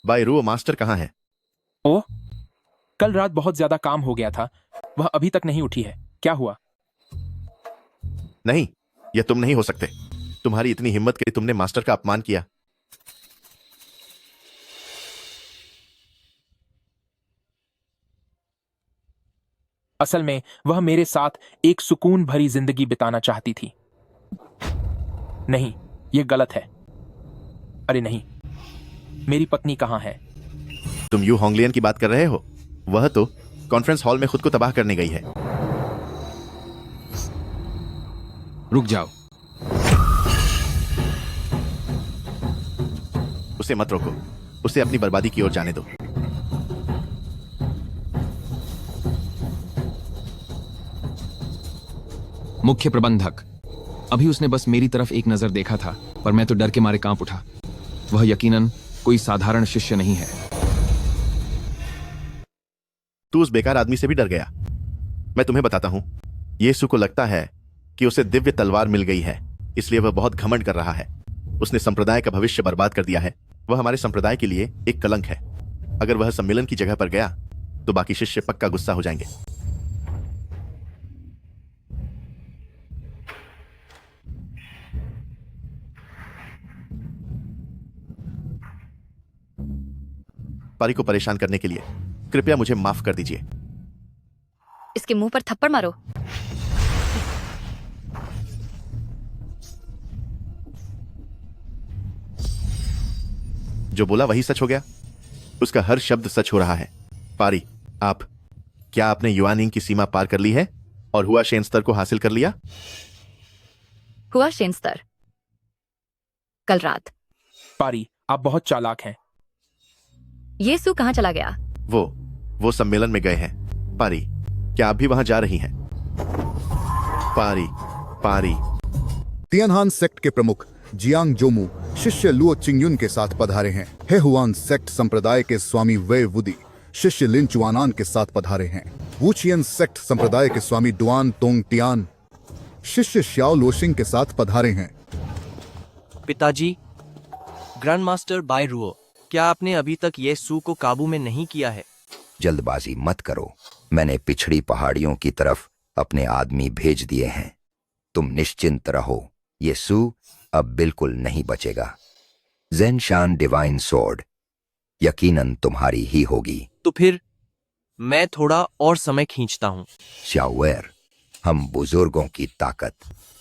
बायरुओ मास्टर कहां है? ओ, कल रात बहुत ज्यादा काम हो गया था, वह अभी तक नहीं उठी है। क्या हुआ? नहीं, यह तुम नहीं हो सकते। तुम्हारी इतनी हिम्मत कि तुमने मास्टर का अपमान किया। असल में वह मेरे साथ एक सुकून भरी जिंदगी बिताना चाहती थी। नहीं, ये गलत है। अरे नहीं, मेरी पत्नी कहाँ है? तुम यू होंगलियन की बात कर रहे हो? वह तो कॉन्फ्रेंस हॉल में खुद को तबाह करने गई है। रुक जाओ। उसे मत रोको, उसे अपनी बर्बादी की ओर जाने दो। मुख्य प्रबंधक, अभी उसने बस मेरी तरफ एक नजर देखा था, पर मैं तो डर के मारे कांप उठा। वह यकीनन कोई साधारण शिष्य नहीं है। तू उस बेकार आदमी से भी डर गया। मैं तुम्हें बताता हूं, यीशु को लगता है कि उसे दिव्य तलवार मिल गई है, इसलिए वह बहुत घमंड कर रहा है। उसने संप्रदाय का भविष्य बर्बाद कर दिया है। वह हमारे संप्रदाय के लिए एक कलंक है। अगर वह सम्मेलन की जगह पर गया तो बाकी शिष्य पक्का गुस्सा हो जाएंगे। पारी को परेशान करने के लिए कृपया मुझे माफ कर दीजिए। इसके मुंह पर थप्पड़ मारो। जो बोला वही सच हो गया। उसका हर शब्द सच हो रहा है। पारी, क्या आपने युआनिंग की सीमा पार कर ली है और हुआ शेन स्तर को हासिल कर लिया? हुआ शेन स्तर कल रात। पारी, आप बहुत चालाक हैं। यीशु कहाँ चला गया? वो सम्मेलन में गए हैं। पारी, क्या आप भी वहां जा रही हैं? पारी। तियानहान सेक्ट के प्रमुख जियांग जोमू शिष्य लुओ चिंगयुन के साथ पधारे हैं। हे हुआन सेक्ट संप्रदाय के स्वामी वे वुदी शिष्य लिन चुआनान के साथ पधारे हैं। वुचियन सेक्ट संप्रदाय के स्वामी डुआन तोंग टियान शिष्य श्याओ लोशिंग के साथ पधारे हैं। पिताजी, ग्रैंड मास्टर बाय रुओ, क्या आपने अभी तक येसु को काबू में नहीं किया है? जल्दबाजी मत करो। मैंने पिछड़ी पहाड़ियों की तरफ अपने आदमी भेज दिए हैं। तुम निश्चिंत रहो, येसु अब बिल्कुल नहीं बचेगा। ज़ेनशान डिवाइन सोर्ड यकीनन तुम्हारी ही होगी। तो फिर मैं थोड़ा और समय खींचता हूं। शाओवेर, हम बुजुर्गों की ताकत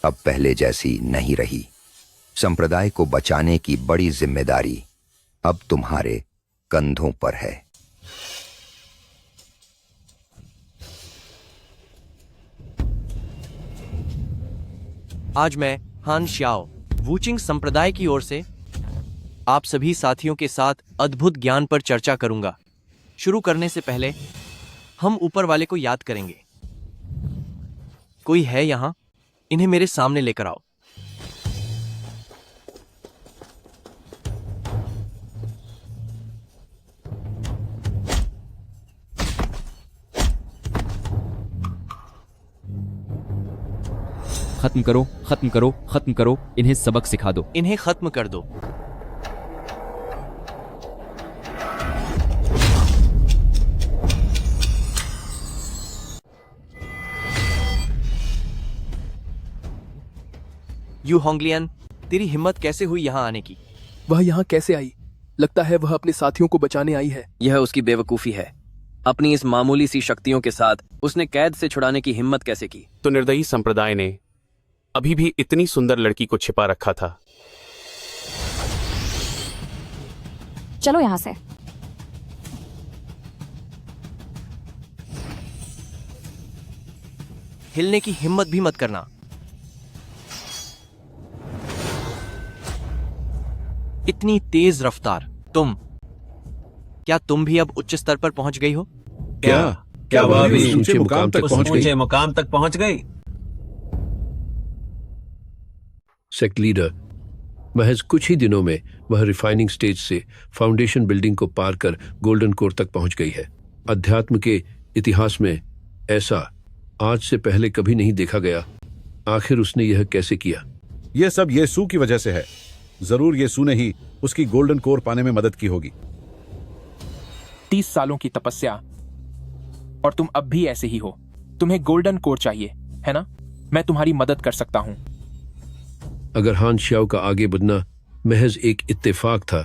अब पहले जैसी नहीं रही। संप्रदाय को बचाने की बड़ी जिम्मेदारी अब तुम्हारे कंधों पर है। आज मैं हान श्याओ वुचिंग संप्रदाय की ओर से आप सभी साथियों के साथ अद्भुत ज्ञान पर चर्चा करूंगा। शुरू करने से पहले हम ऊपर वाले को याद करेंगे। कोई है यहां? इन्हें मेरे सामने लेकर आओ। खत्म करो, खत्म करो, खत्म करो। इन्हें सबक सिखा दो। इन्हें खत्म कर दो। यू होंगलियन, तेरी हिम्मत कैसे हुई यहाँ आने की? वह यहाँ कैसे आई? लगता है वह अपने साथियों को बचाने आई है। यह उसकी बेवकूफी है। अपनी इस मामूली सी शक्तियों के साथ उसने कैद से छुड़ाने की हिम्मत कैसे की? तो निर्दयी संप्रदाय ने अभी भी इतनी सुंदर लड़की को छिपा रखा था। चलो यहां से। हिलने की हिम्मत भी मत करना। इतनी तेज रफ्तार। क्या तुम भी अब उच्च स्तर पर पहुंच गई हो? क्या वह भी ऊंचे मुकाम तक पहुंच गई? ऊंचे मुकाम तक पहुंच गई। सेक्ट लीडर, महज कुछ ही दिनों में वह रिफाइनिंग स्टेज से फाउंडेशन बिल्डिंग को पार कर गोल्डन कोर तक पहुंच गई है। अध्यात्म के इतिहास में ऐसा आज से पहले कभी नहीं देखा गया। आखिर उसने यह कैसे किया? यह सब येसु की वजह से है। जरूर येसु ने ही उसकी गोल्डन कोर पाने में मदद की होगी। 30 सालों की तपस्या और तुम अब भी ऐसे ही हो। तुम्हें गोल्डन कोर चाहिए, है ना? मैं तुम्हारी मदद कर सकता हूं। अगर हान श्याओ का आगे बढ़ना महज एक इत्तेफाक था,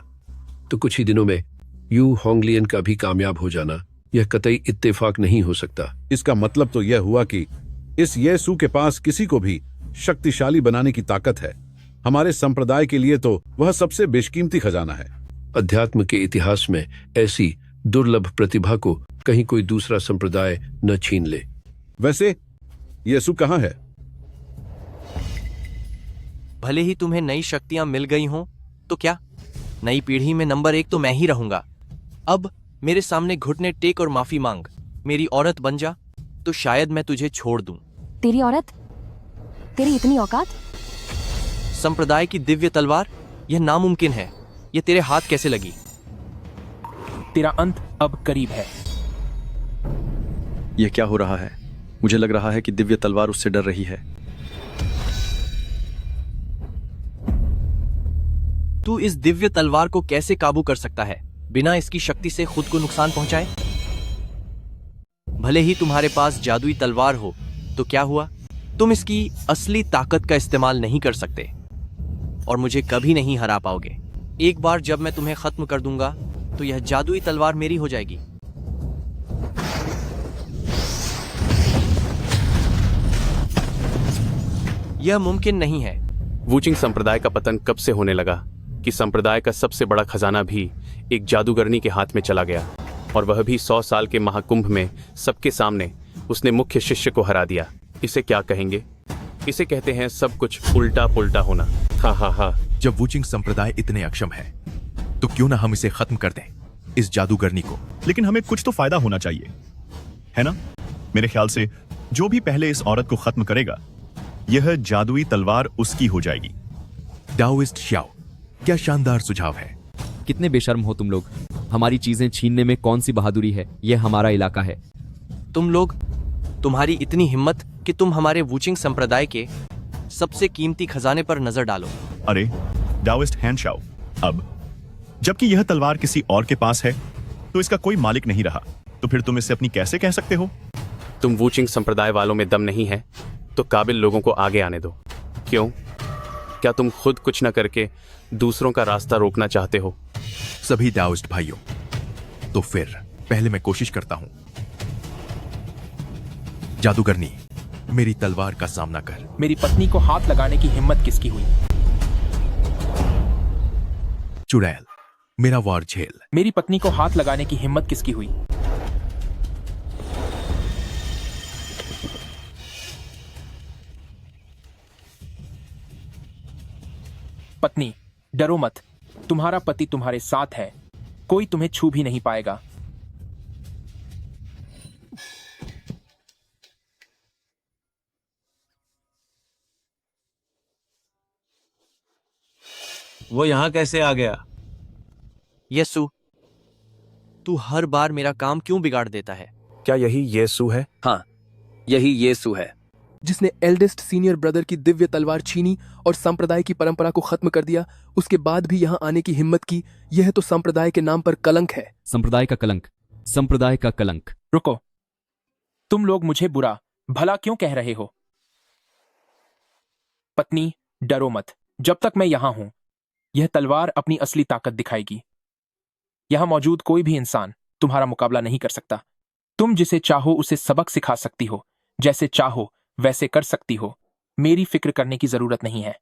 तो कुछ ही दिनों में यू होंगलियन का भी कामयाब हो जाना यह कतई इत्तेफाक नहीं हो सकता। इसका मतलब तो यह हुआ कि इस येसु के पास किसी को भी शक्तिशाली बनाने की ताकत है। हमारे संप्रदाय के लिए तो वह सबसे बेशकीमती खजाना है। अध्यात्म के इतिहास में ऐसी दुर्लभ प्रतिभा को कहीं कोई दूसरा संप्रदाय न छीन ले। वैसे यीशु कहाँ है? भले ही तुम्हें नई शक्तियां मिल गई हों, तो क्या नई पीढ़ी में नंबर 1 तो मैं ही रहूंगा। अब मेरे सामने घुटने टेक और माफी मांग। मेरी औरत बन जा, तो शायद मैं तुझे छोड़ दूं। तेरी औरत? तेरी इतनी औकात? संप्रदाय की दिव्य तलवार, यह नामुमकिन है। यह तेरे हाथ कैसे लगी? तेरा अंत अब करीब है। यह क्या हो रहा है? मुझे लग रहा है कि दिव्य तलवार उससे डर रही है। तू इस दिव्य तलवार को कैसे काबू कर सकता है बिना इसकी शक्ति से खुद को नुकसान पहुंचाए? भले ही तुम्हारे पास जादुई तलवार हो, तो क्या हुआ? तुम इसकी असली ताकत का इस्तेमाल नहीं कर सकते और मुझे कभी नहीं हरा पाओगे। एक बार जब मैं तुम्हें खत्म कर दूंगा, तो यह जादुई तलवार मेरी हो जाएगी। यह मुमकिन नहीं है। वूचिंग संप्रदाय का पतन कब से होने लगा कि संप्रदाय का सबसे बड़ा खजाना भी एक जादूगरनी के हाथ में चला गया, और वह भी 100 साल के महाकुंभ में सबके सामने उसने मुख्य शिष्य को हरा दिया। इसे क्या कहेंगे? इसे कहते हैं सब कुछ उल्टा पुल्टा होना। हा हा हा। जब वूचिंग संप्रदाय इतने अक्षम है, तो क्यों ना हम इसे खत्म कर दें, इस जादूगरनी को। लेकिन हमें कुछ तो फायदा होना चाहिए, है ना? मेरे ख्याल से जो भी पहले इस औरत को खत्म करेगा, यह जादुई तलवार उसकी हो जाएगी। डाओइस्ट शाओ, क्या शानदार सुझाव है। कितने बेशर्म हो तुम लोग। हमारी चीजें छीनने में कौन सी बहादुरी है? यह हमारा इलाका है। तुम लोग, तुम्हारी इतनी हिम्मत कि तुम हमारे वूचिंग संप्रदाय के सबसे कीमती खजाने पर नजर डालो। अरे डाओइस्ट हैन शाओ, अब जबकि यह तलवार किसी और के पास है, तो इसका कोई मालिक नहीं रहा, तो फिर तुम इसे अपनी कैसे कह सकते हो? तुम वूचिंग संप्रदाय वालों में दम नहीं है, तो काबिल लोगों को आगे आने दो। क्यों? क्या तुम खुद कुछ न करके दूसरों का रास्ता रोकना चाहते हो? सभी डाओइस्ट भाइयों, तो फिर पहले मैं कोशिश करता हूं। जादूगरनी, मेरी तलवार का सामना कर। मेरी पत्नी को हाथ लगाने की हिम्मत किसकी हुई? चुड़ैल, मेरा वार झेल। मेरी पत्नी को हाथ लगाने की हिम्मत किसकी हुई? पत्नी, डरो मत। तुम्हारा पति तुम्हारे साथ है। कोई तुम्हें छू भी नहीं पाएगा। वो यहां कैसे आ गया? यीशु, तू हर बार मेरा काम क्यों बिगाड़ देता है? क्या यही यीशु है? हाँ, यही यीशु है, जिसने एल्डेस्ट सीनियर ब्रदर की दिव्य तलवार छीनी और संप्रदाय की परंपरा को खत्म कर दिया। उसके बाद भी यहाँ आने की हिम्मत की। यह तो संप्रदाय के नाम पर कलंक है। संप्रदाय का कलंक, संप्रदाय का कलंक। रुको, तुम लोग मुझे बुरा भला क्यों कह रहे हो? पत्नी, डरो मत। जब तक मैं यहां हूं, यह तलवार अपनी असली ताकत दिखाएगी। यहां मौजूद कोई भी इंसान तुम्हारा मुकाबला नहीं कर सकता। तुम जिसे चाहो उसे सबक सिखा सकती हो, जैसे चाहो वैसे कर सकती हो। मेरी फिक्र करने की जरूरत नहीं है।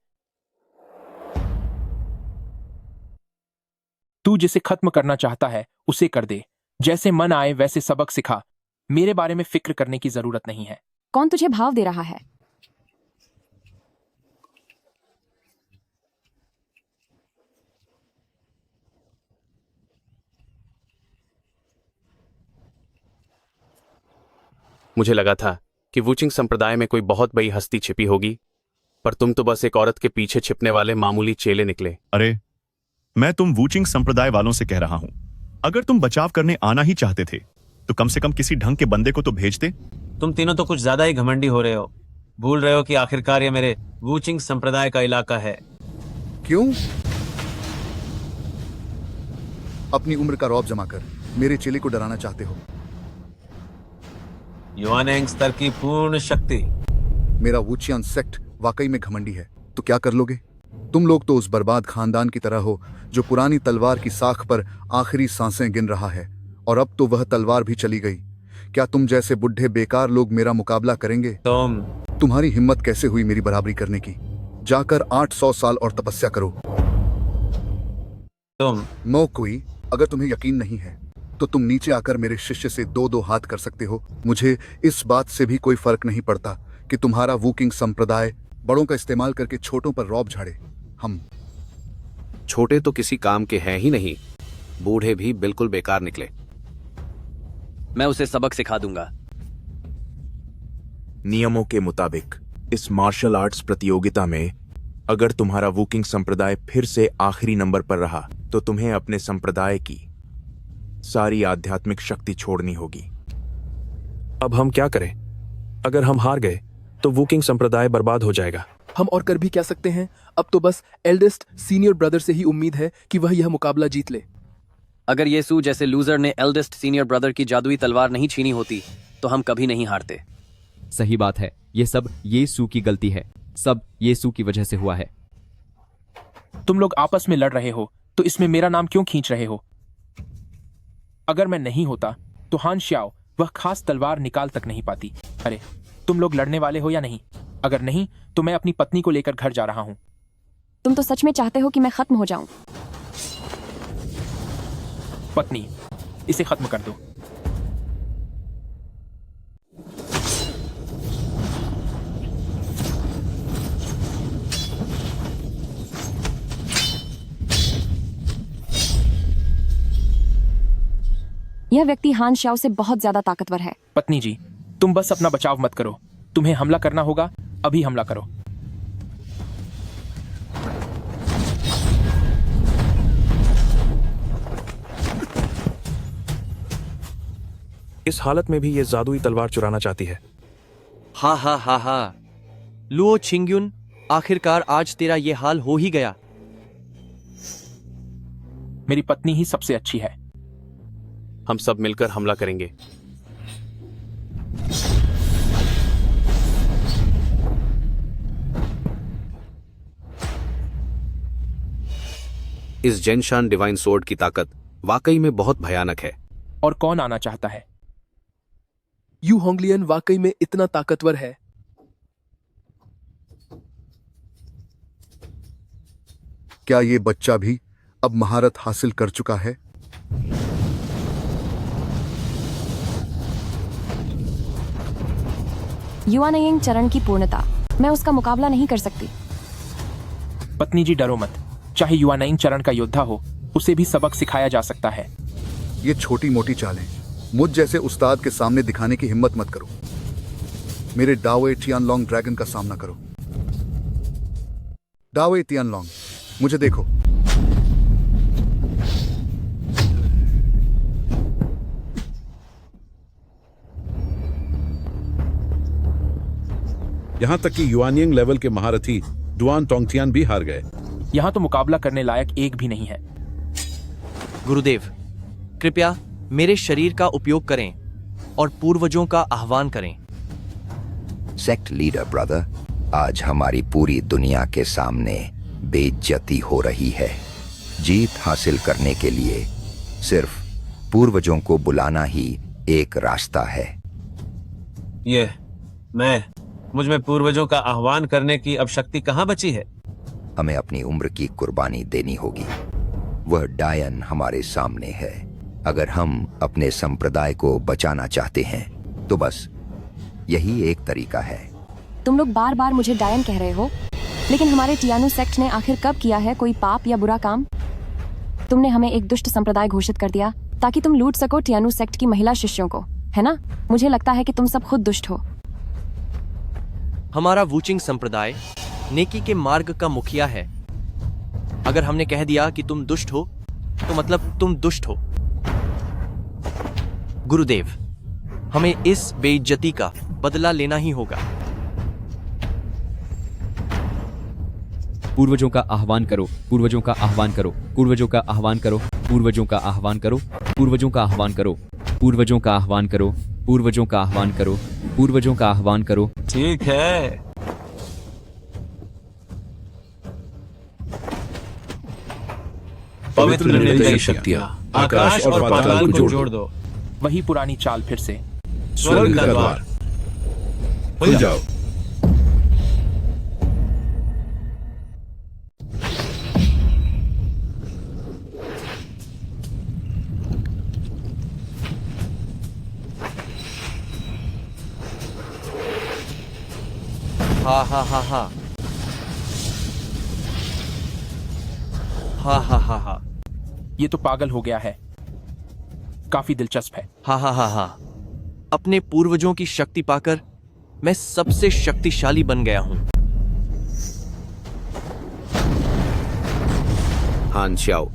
तू जिसे खत्म करना चाहता है उसे कर दे। जैसे मन आए वैसे सबक सिखा। मेरे बारे में फिक्र करने की जरूरत नहीं है। कौन तुझे भाव दे रहा है? मुझे लगा था कि वूचिंग संप्रदाय में कोई बहुत बड़ी हस्ती छिपी होगी, पर तुम तो बस एक औरत के पीछे छिपने वाले मामूली चेले निकले। अरे, मैं तुम वूचिंग संप्रदाय वालों से कह रहा हूं, अगर तुम बचाव करने आना ही चाहते थे, तो कम से कम किसी ढंग के बंदे को तो भेजते। तुम तीनों तो कुछ ज्यादा ही घमंडी हो रहे हो। भूल रहे हो कि आखिरकार ये मेरे वूचिंग संप्रदाय का इलाका है। क्यों? अपनी उम्र का रौब जमा कर मेरे चेले को डराना चाहते हो? युआनेंग स्तर की पूर्ण शक्ति। मेरा वूचियन सेक्ट वाकई में घमंडी है, तो क्या कर लोगे? तुम लोग तो उस बर्बाद खानदान की तरह हो जो पुरानी तलवार की साख पर आखिरी सांसें गिन रहा है, और अब तो वह तलवार भी चली गई। क्या तुम जैसे बुढ़े बेकार लोग मेरा मुकाबला करेंगे? तुम्हारी हिम्मत कैसे हुई मेरी बराबरी करने की? जाकर 800 साल और तपस्या करो। तुम मोकुई, अगर तुम्हें यकीन नहीं है तो तुम नीचे आकर मेरे शिष्य से 2-2 हाथ कर सकते हो। मुझे इस बात से भी कोई फर्क नहीं पड़ता कि तुम्हारा वूकिंग संप्रदाय बड़ों का इस्तेमाल करके छोटों पर रौब झाड़े। हम छोटे तो किसी काम के हैं ही नहीं, बूढ़े भी बिल्कुल बेकार निकले। मैं उसे सबक सिखा दूंगा। नियमों के मुताबिक इस मार्शल आर्ट्स प्रतियोगिता में अगर तुम्हारा वूकिंग संप्रदाय फिर से आखिरी नंबर पर रहा तो तुम्हें अपने संप्रदाय की सारी आध्यात्मिक शक्ति छोड़नी होगी। अब हम क्या करें? अगर हम हार गए तो वूकिंग संप्रदाय बर्बाद हो जाएगा। हम और कर भी क्या सकते हैं? अब तो बस एल्डेस्ट सीनियर ब्रदर से ही उम्मीद है कि वह यह मुकाबला जीत ले। अगर येसु जैसे लूजर ने एल्डेस्ट सीनियर ब्रदर की जादुई तलवार नहीं छीनी होती तो हम कभी नहीं हारते। सही बात है, ये सब येसु की गलती है, सब येसु की वजह से हुआ है। तुम लोग आपस में लड़ रहे हो तो इसमें मेरा नाम क्यों खींच रहे हो? अगर मैं नहीं होता तो हान श्याओ वह खास तलवार निकाल तक नहीं पाती। अरे तुम लोग लड़ने वाले हो या नहीं? अगर नहीं तो मैं अपनी पत्नी को लेकर घर जा रहा हूं। तुम तो सच में चाहते हो कि मैं खत्म हो जाऊं? पत्नी, इसे खत्म कर दो। यह व्यक्ति हान श्याओ से बहुत ज्यादा ताकतवर है। पत्नी जी, तुम बस अपना बचाव मत करो। तुम्हें हमला करना होगा, अभी हमला करो। इस हालत में भी ये जादुई तलवार चुराना चाहती है। हा हा हा हा, लुओ छिंगयुन, आखिरकार आज तेरा ये हाल हो ही गया। मेरी पत्नी ही सबसे अच्छी है। हम सब मिलकर हमला करेंगे। इस जेनशान डिवाइन सोर्ड की ताकत वाकई में बहुत भयानक है। और कौन आना चाहता है? यू होंगलियन वाकई में इतना ताकतवर है। क्या ये बच्चा भी अब महारत हासिल कर चुका है? युआनयिंग चरण की पूर्णता, मैं उसका मुकाबला नहीं कर सकती। पत्नी जी डरो मत, चाहे युआनयिंग चरण का योद्धा हो, उसे भी सबक सिखाया जा सकता है। ये छोटी मोटी चालें मुझ जैसे उस्ताद के सामने दिखाने की हिम्मत मत करो। मेरे डावे टियानलोंग ड्रैगन का सामना करो। डावे टियानलोंग, मुझे देखो। यहाँ तक कि युआनयिंग लेवल के महारथी डुआन टोंगथियान भी हार गए। यहाँ तो मुकाबला करने लायक एक भी नहीं है। गुरुदेव, कृपया मेरे शरीर का उपयोग करें और पूर्वजों का आह्वान करें। सेक्ट लीडर ब्रदर, आज हमारी पूरी दुनिया के सामने बेइज्जती हो रही है। जीत हासिल करने के लिए सिर्फ पूर्वजों को बुलाना ही एक रास्ता है। मुझ में पूर्वजों का आह्वान करने की अब शक्ति कहाँ बची है? हमें अपनी उम्र की कुर्बानी देनी होगी। वह डायन हमारे सामने है। अगर हम अपने संप्रदाय को बचाना चाहते हैं तो बस यही एक तरीका है। तुम लोग बार बार मुझे डायन कह रहे हो, लेकिन हमारे टियानु सेक्ट ने आखिर कब किया है कोई पाप या बुरा काम? तुमने हमें एक दुष्ट संप्रदाय घोषित कर दिया ताकि तुम लूट सको टियानु सेक्ट की महिला शिष्यों को, है ना? मुझे लगता है कि तुम सब खुद दुष्ट हो। हमारा वूचिंग संप्रदाय नेकी के मार्ग का मुखिया है। अगर हमने कह दिया कि तुम दुष्ट हो तो मतलब तुम दुष्ट हो। गुरुदेव, हमें इस बेइज्जती का बदला लेना ही होगा। पूर्वजों का आह्वान करो, पूर्वजों का आह्वान करो, पूर्वजों का आह्वान करो, पूर्वजों का आह्वान करो, पूर्वजों का आह्वान करो, पूर्वजों का आह्वान करो, पूर्वजों का आह्वान करो, पूर्वजों का आह्वान करो। ठीक है। पवित्र निर्दयी शक्तियां आकाश और पाताल को जोड़ दो। वही पुरानी चाल फिर से। स्वर्ग का द्वार खुल जाओ। हा हा हा हा हा हा हा हा। ये तो पागल हो गया है। काफी दिलचस्प है। हा हा हा हा। अपने पूर्वजों की शक्ति पाकर मैं सबसे शक्तिशाली बन गया हूं। हान श्याओ।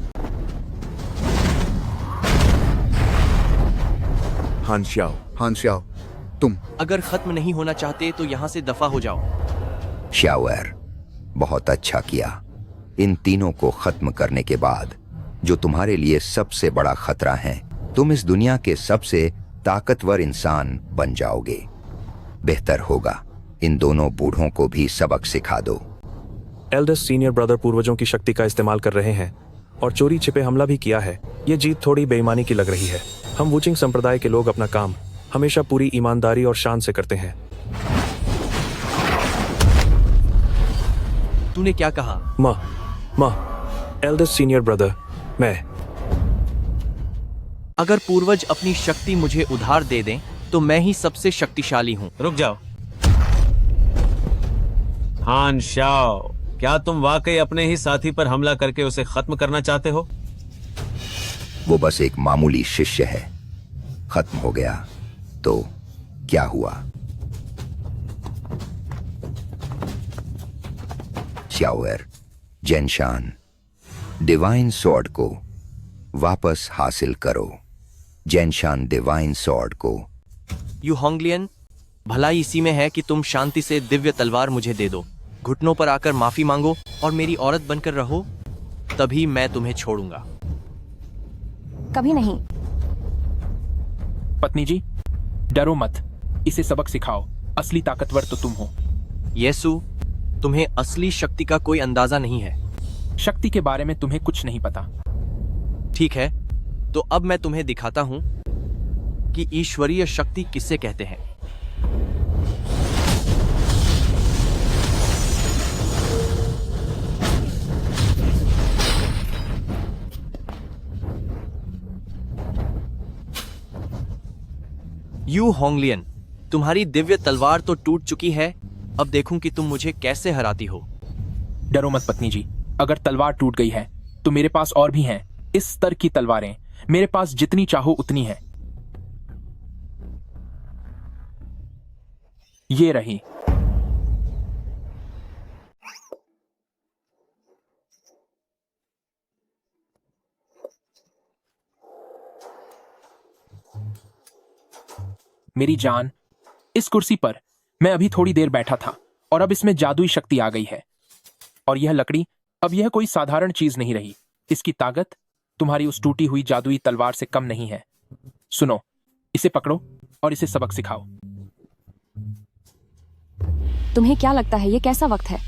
हान श्याओ। हान श्याओ, तुम अगर खत्म नहीं होना चाहते तो यहां से दफा हो जाओ। श्याओर, बहुत अच्छा किया। इन तीनों को खत्म करने के बाद जो तुम्हारे लिए सबसे बड़ा खतरा है, तुम इस दुनिया के सबसे ताकतवर इंसान बन जाओगे। बेहतर होगा इन दोनों बूढ़ों को भी सबक सिखा दो। एल्डेस्ट सीनियर ब्रदर पूर्वजों की शक्ति का इस्तेमाल कर रहे हैं और चोरी छिपे हमला भी किया है। ये जीत थोड़ी बेईमानी की लग रही है। हम वूचिंग संप्रदाय के लोग अपना काम हमेशा पूरी ईमानदारी और शान से करते हैं। तूने क्या कहा? माँ, एल्डेस्ट सीनियर ब्रदर, मैं। अगर पूर्वज अपनी शक्ति मुझे उधार दे दें तो मैं ही सबसे शक्तिशाली हूं। रुक जाओ। हान शाओ, क्या तुम वाकई अपने ही साथी पर हमला करके उसे खत्म करना चाहते हो? वो बस एक मामूली शिष्य है। खत्म हो गया तो क्या हुआ? श्याओर, जेनशान, डिवाइन सॉर्ड को वापस हासिल करो। जेनशान डिवाइन सॉर्ड को। यू होंगलियन, भलाई इसी में है कि तुम शांति से दिव्य तलवार मुझे दे दो, घुटनों पर आकर माफी मांगो और मेरी औरत बनकर रहो, तभी मैं तुम्हें छोड़ूंगा। कभी नहीं। पत्नी जी, डरो मत, इसे सबक सिखाओ। असली ताकतवर तो तुम हो। येसु, तुम्हें असली शक्ति का कोई अंदाजा नहीं है। शक्ति के बारे में तुम्हें कुछ नहीं पता। ठीक है, तो अब मैं तुम्हें दिखाता हूं कि ईश्वरीय शक्ति किसे कहते हैं। यू होंगलियन, तुम्हारी दिव्य तलवार तो टूट चुकी है, अब देखूं कि तुम मुझे कैसे हराती हो। डरो मत पत्नी जी, अगर तलवार टूट गई है तो मेरे पास और भी हैं। इस स्तर की तलवारें मेरे पास जितनी चाहो उतनी है। ये रही। मेरी जान, इस कुर्सी पर मैं अभी थोड़ी देर बैठा था और अब इसमें जादुई शक्ति आ गई है। और यह लकड़ी, अब यह कोई साधारण चीज नहीं रही। इसकी ताकत तुम्हारी उस टूटी हुई जादुई तलवार से कम नहीं है। सुनो, इसे पकड़ो और इसे सबक सिखाओ। तुम्हें क्या लगता है ये कैसा वक्त है?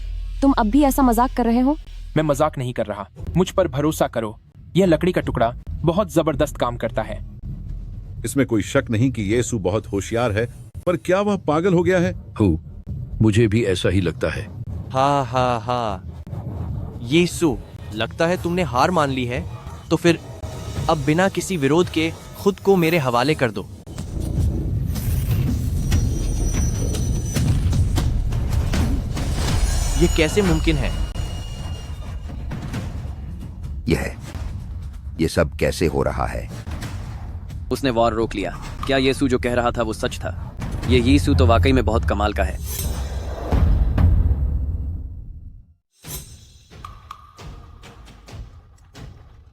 तुम अब भी ऐसा मजाक कर रहे हो? मैं मजाक नहीं कर रहा, मुझ पर भरोसा करो। यह लकड़ी का टुकड़ा बहुत जबरदस्त काम करता है। इसमें कोई शक नहीं कि येसु बहुत होशियार है, पर क्या वह पागल हो गया है? मुझे भी ऐसा ही लगता है। हा हा हा। येसु, लगता है तुमने हार मान ली है, तो फिर अब बिना किसी विरोध के खुद को मेरे हवाले कर दो। ये कैसे मुमकिन है? ये सब कैसे हो रहा है? उसने वॉर रोक लिया। क्या यीशु जो कह रहा था वो सच था? ये यीशु तो वाकई में बहुत कमाल का है।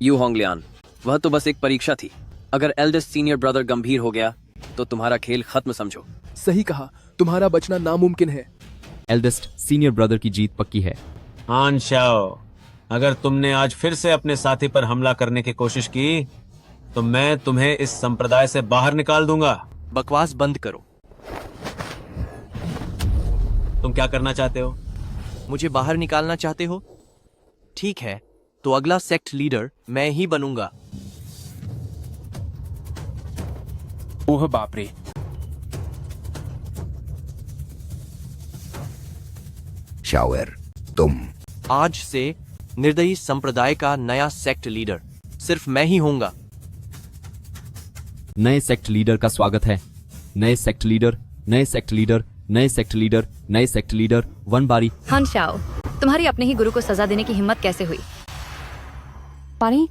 यू होंगलियान, वह तो बस एक परीक्षा थी। अगर एल्डेस्ट सीनियर ब्रदर गंभीर हो गया तो तुम्हारा खेल खत्म समझो। सही कहा, तुम्हारा बचना नामुमकिन है। एल्डेस्ट सीनियर ब्रदर की जीत पक्की है। हान शाओ, अगर तुमने आज फिर से अपने साथी पर हमला करने की कोशिश की तो मैं तुम्हें इस संप्रदाय से बाहर निकाल दूंगा। बकवास बंद करो। तुम क्या करना चाहते हो? मुझे बाहर निकालना चाहते हो? ठीक है, तो अगला सेक्ट लीडर मैं ही बनूंगा। ओह बाप रे। शाओर, तुम आज से निर्दयी संप्रदाय का नया सेक्ट लीडर सिर्फ मैं ही होऊंगा। नए सेक्ट लीडर का स्वागत है। नए सेक्ट लीडर, नए सेक्ट लीडर, नए सेक्ट लीडर वन बारी। हान शाओ, तुम्हारी अपने ही गुरु को सजा देने की हिम्मत कैसे हुई? पारी,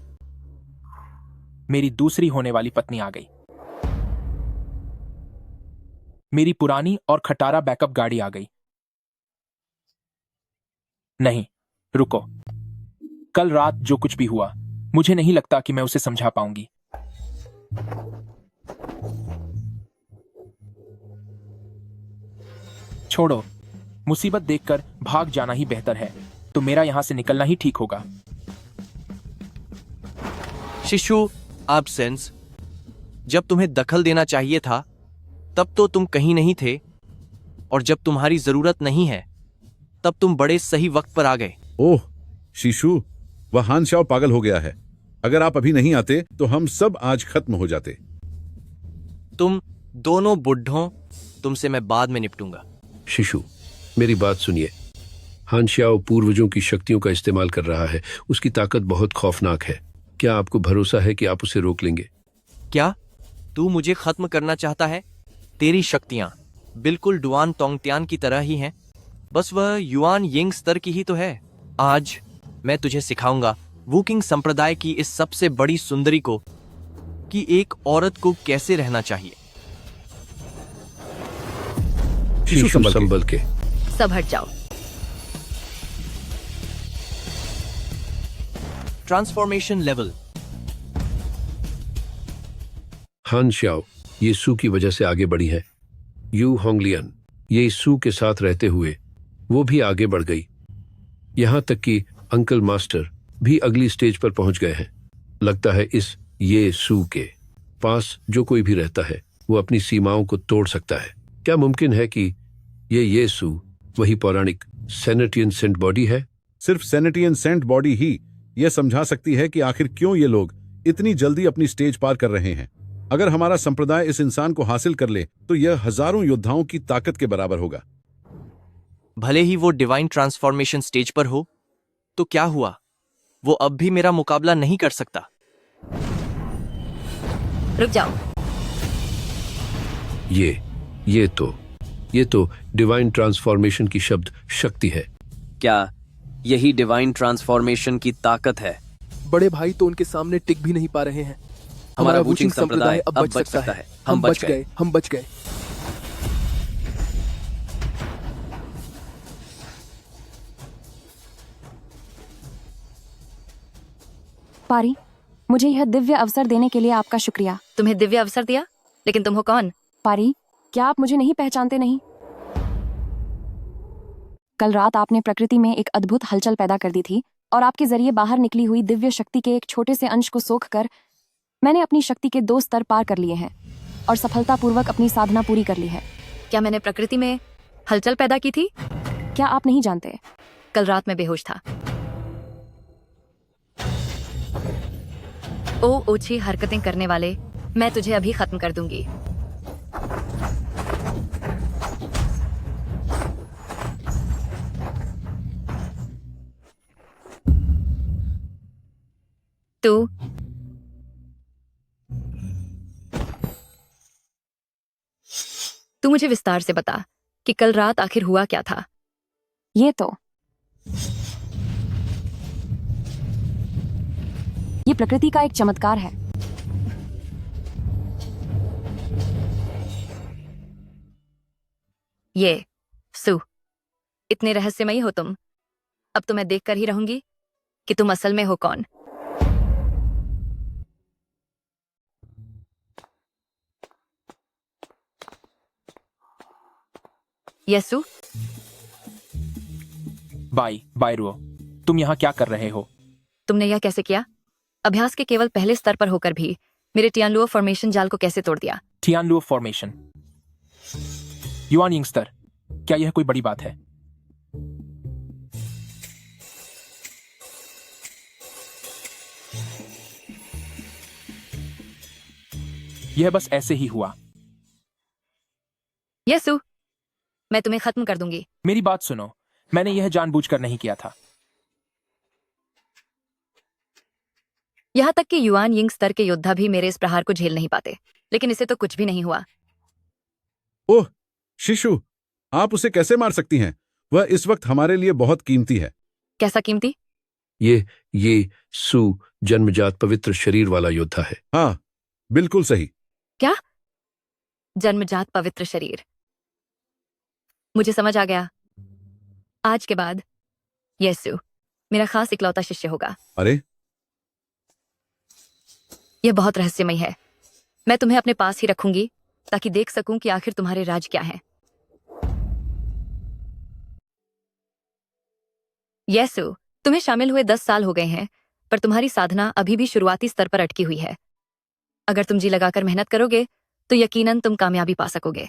मेरी दूसरी होने वाली पत्नी आ गई। मेरी पुरानी और खटारा बैकअप गाड़ी आ गई। नहीं, रुको। कल रात जो कुछ भी हुआ, मुझे नहीं लगता कि मैं उसे समझा पाऊंगी। छोड़ो, मुसीबत देखकर भाग जाना ही बेहतर है, तो मेरा यहां से निकलना ही ठीक होगा। शिशु एब्सेंस, जब तुम्हें दखल देना चाहिए था तब तो तुम कहीं नहीं थे, और जब तुम्हारी जरूरत नहीं है तब तुम बड़े सही वक्त पर आ गए। ओह शीशु, वह हान शाओ पागल हो गया है। अगर आप अभी नहीं आते तो हम सब आज खत्म हो जाते। तुम दोनों बुढ़ों, तुमसे मैं बाद में निपटूंगा। शिशु, मेरी बात सुनिए। हान शाओ पूर्वजों की शक्तियों का इस्तेमाल कर रहा है। उसकी ताकत बहुत खौफनाक है। क्या आपको भरोसा है कि आप उसे रोक लेंगे? क्या तू मुझे खत्म करना चाहता है? तेरी शक्तियां बिल्कुल डुआन तोंगत्यान की तरह ही हैं, बस वह युआन यिंग स्तर की ही तो है। आज मैं तुझे सिखाऊंगा वूकिंग संप्रदाय की इस सबसे बड़ी सुंदरी को कि एक औरत को कैसे रहना चाहिए। शिशु संभल के। सब हट जाओ। Transformation level. हान शाओ ये सू की वजह से आगे बढ़ी है। यू होंगलियन ये सू के साथ रहते हुए वो भी आगे बढ़ गई। यहां तक कि अंकल मास्टर भी अगली स्टेज पर पहुंच गए हैं। लगता है इस ये सू के पास जो कोई भी रहता है वो अपनी सीमाओं को तोड़ सकता है। क्या मुमकिन है कि ये सू वही पौराणिक सेनेटियन सेंट बॉडी है? सिर्फ सेनेटियन सेंट बॉडी ही यह समझा सकती है कि आखिर क्यों ये लोग इतनी जल्दी अपनी स्टेज पार कर रहे हैं। अगर हमारा संप्रदाय इस इंसान को हासिल कर ले तो यह हजारों योद्धाओं की ताकत के बराबर होगा। भले ही वो डिवाइन ट्रांसफॉर्मेशन स्टेज पर हो तो क्या हुआ, वो अब भी मेरा मुकाबला नहीं कर सकता। रुक जाओ। ये तो डिवाइन ट्रांसफॉर्मेशन की शब्द शक्ति है। क्या यही डिवाइन ट्रांसफॉर्मेशन की ताकत है? बड़े भाई तो उनके सामने टिक भी नहीं पा रहे हैं। हमारा वूचिंग संप्रदाय अब बच सकता है। हम बच गए। पारी, मुझे यह दिव्य अवसर देने के लिए आपका शुक्रिया। तुम्हें दिव्य अवसर दिया? लेकिन तुम हो कौन? पारी, क्या आप मुझे नहीं पहचानते? नहीं, कल रात आपने प्रकृति में एक अद्भुत हलचल पैदा कर दी थी और आपके जरिए बाहर निकली हुई दिव्य शक्ति के एक छोटे से अंश को सोखकर मैंने अपनी शक्ति के 2 स्तर पार कर लिए हैं और सफलतापूर्वक अपनी साधना पूरी कर ली है। क्या मैंने प्रकृति में हलचल पैदा की थी? क्या आप नहीं जानते? कल रात मैं बेहोश था। ओ ओछी हरकतें करने वाले, मैं तुझे अभी खत्म कर दूंगी। तू मुझे विस्तार से बता कि कल रात आखिर हुआ क्या था। ये प्रकृति का एक चमत्कार है। ये सू, इतने रहस्यमयी हो तुम। अब तो मैं देखकर ही रहूंगी कि तुम असल में हो कौन। यसु, बाय रुओ, तुम यहाँ क्या कर रहे हो? तुमने यह कैसे किया? अभ्यास के केवल पहले स्तर पर होकर भी मेरे टियानलुओ फॉर्मेशन जाल को कैसे तोड़ दिया? टियानलुओ फॉर्मेशन, युआन यिंग स्तर, क्या यह कोई बड़ी बात है? यह बस ऐसे ही हुआ। यसु, मैं तुम्हें खत्म कर दूंगी। मेरी बात सुनो, मैंने यह जानबूझकर नहीं किया था। यहां तक कि युआन यिंग स्तर के योद्धा भी मेरे इस प्रहार को झेल नहीं पाते, लेकिन इसे तो कुछ भी नहीं हुआ। ओह शिशु, आप उसे कैसे मार सकती हैं? वह इस वक्त हमारे लिए बहुत कीमती है। कैसा कीमती? ये सु जन्मजात पवित्र शरीर वाला योद्धा है। हाँ, बिल्कुल सही। क्या? जन्मजात पवित्र शरीर। मुझे समझ आ गया। आज के बाद येसु मेरा खास इकलौता शिष्य होगा। अरे, यह बहुत रहस्यमय है। मैं तुम्हें अपने पास ही रखूंगी ताकि देख सकूं कि आखिर तुम्हारे राज क्या हैं। येसु, तुम्हें शामिल हुए 10 साल हो गए हैं, पर तुम्हारी साधना अभी भी शुरुआती स्तर पर अटकी हुई है। अगर तुम जी लगाकर मेहनत करोगे तो यकीनन तुम कामयाबी पा सकोगे।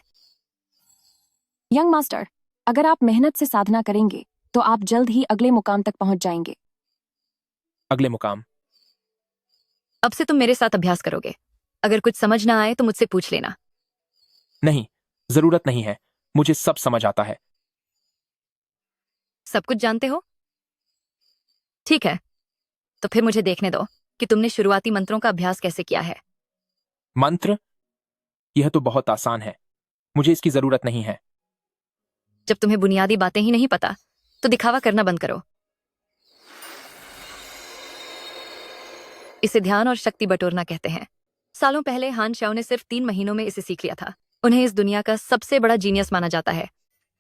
यंग मास्टर, अगर आप मेहनत से साधना करेंगे तो आप जल्द ही अगले मुकाम तक पहुंच जाएंगे। अगले मुकाम? अब से तुम मेरे साथ अभ्यास करोगे। अगर कुछ समझ ना आए तो मुझसे पूछ लेना। नहीं, जरूरत नहीं है। मुझे सब समझ आता है। सब कुछ जानते हो? ठीक है, तो फिर मुझे देखने दो कि तुमने शुरुआती मंत्रों का अभ्यास कैसे किया है। मंत्र? यह तो बहुत आसान है। मुझे इसकी जरूरत नहीं है। जब तुम्हें बुनियादी बातें ही नहीं पता तो दिखावा करना बंद करो। इसे ध्यान और शक्ति बटोरना कहते हैं। सालों पहले हान शाओ ने सिर्फ 3 महीनों में इसे सीख लिया था। उन्हें इस दुनिया का सबसे बड़ा जीनियस माना जाता है।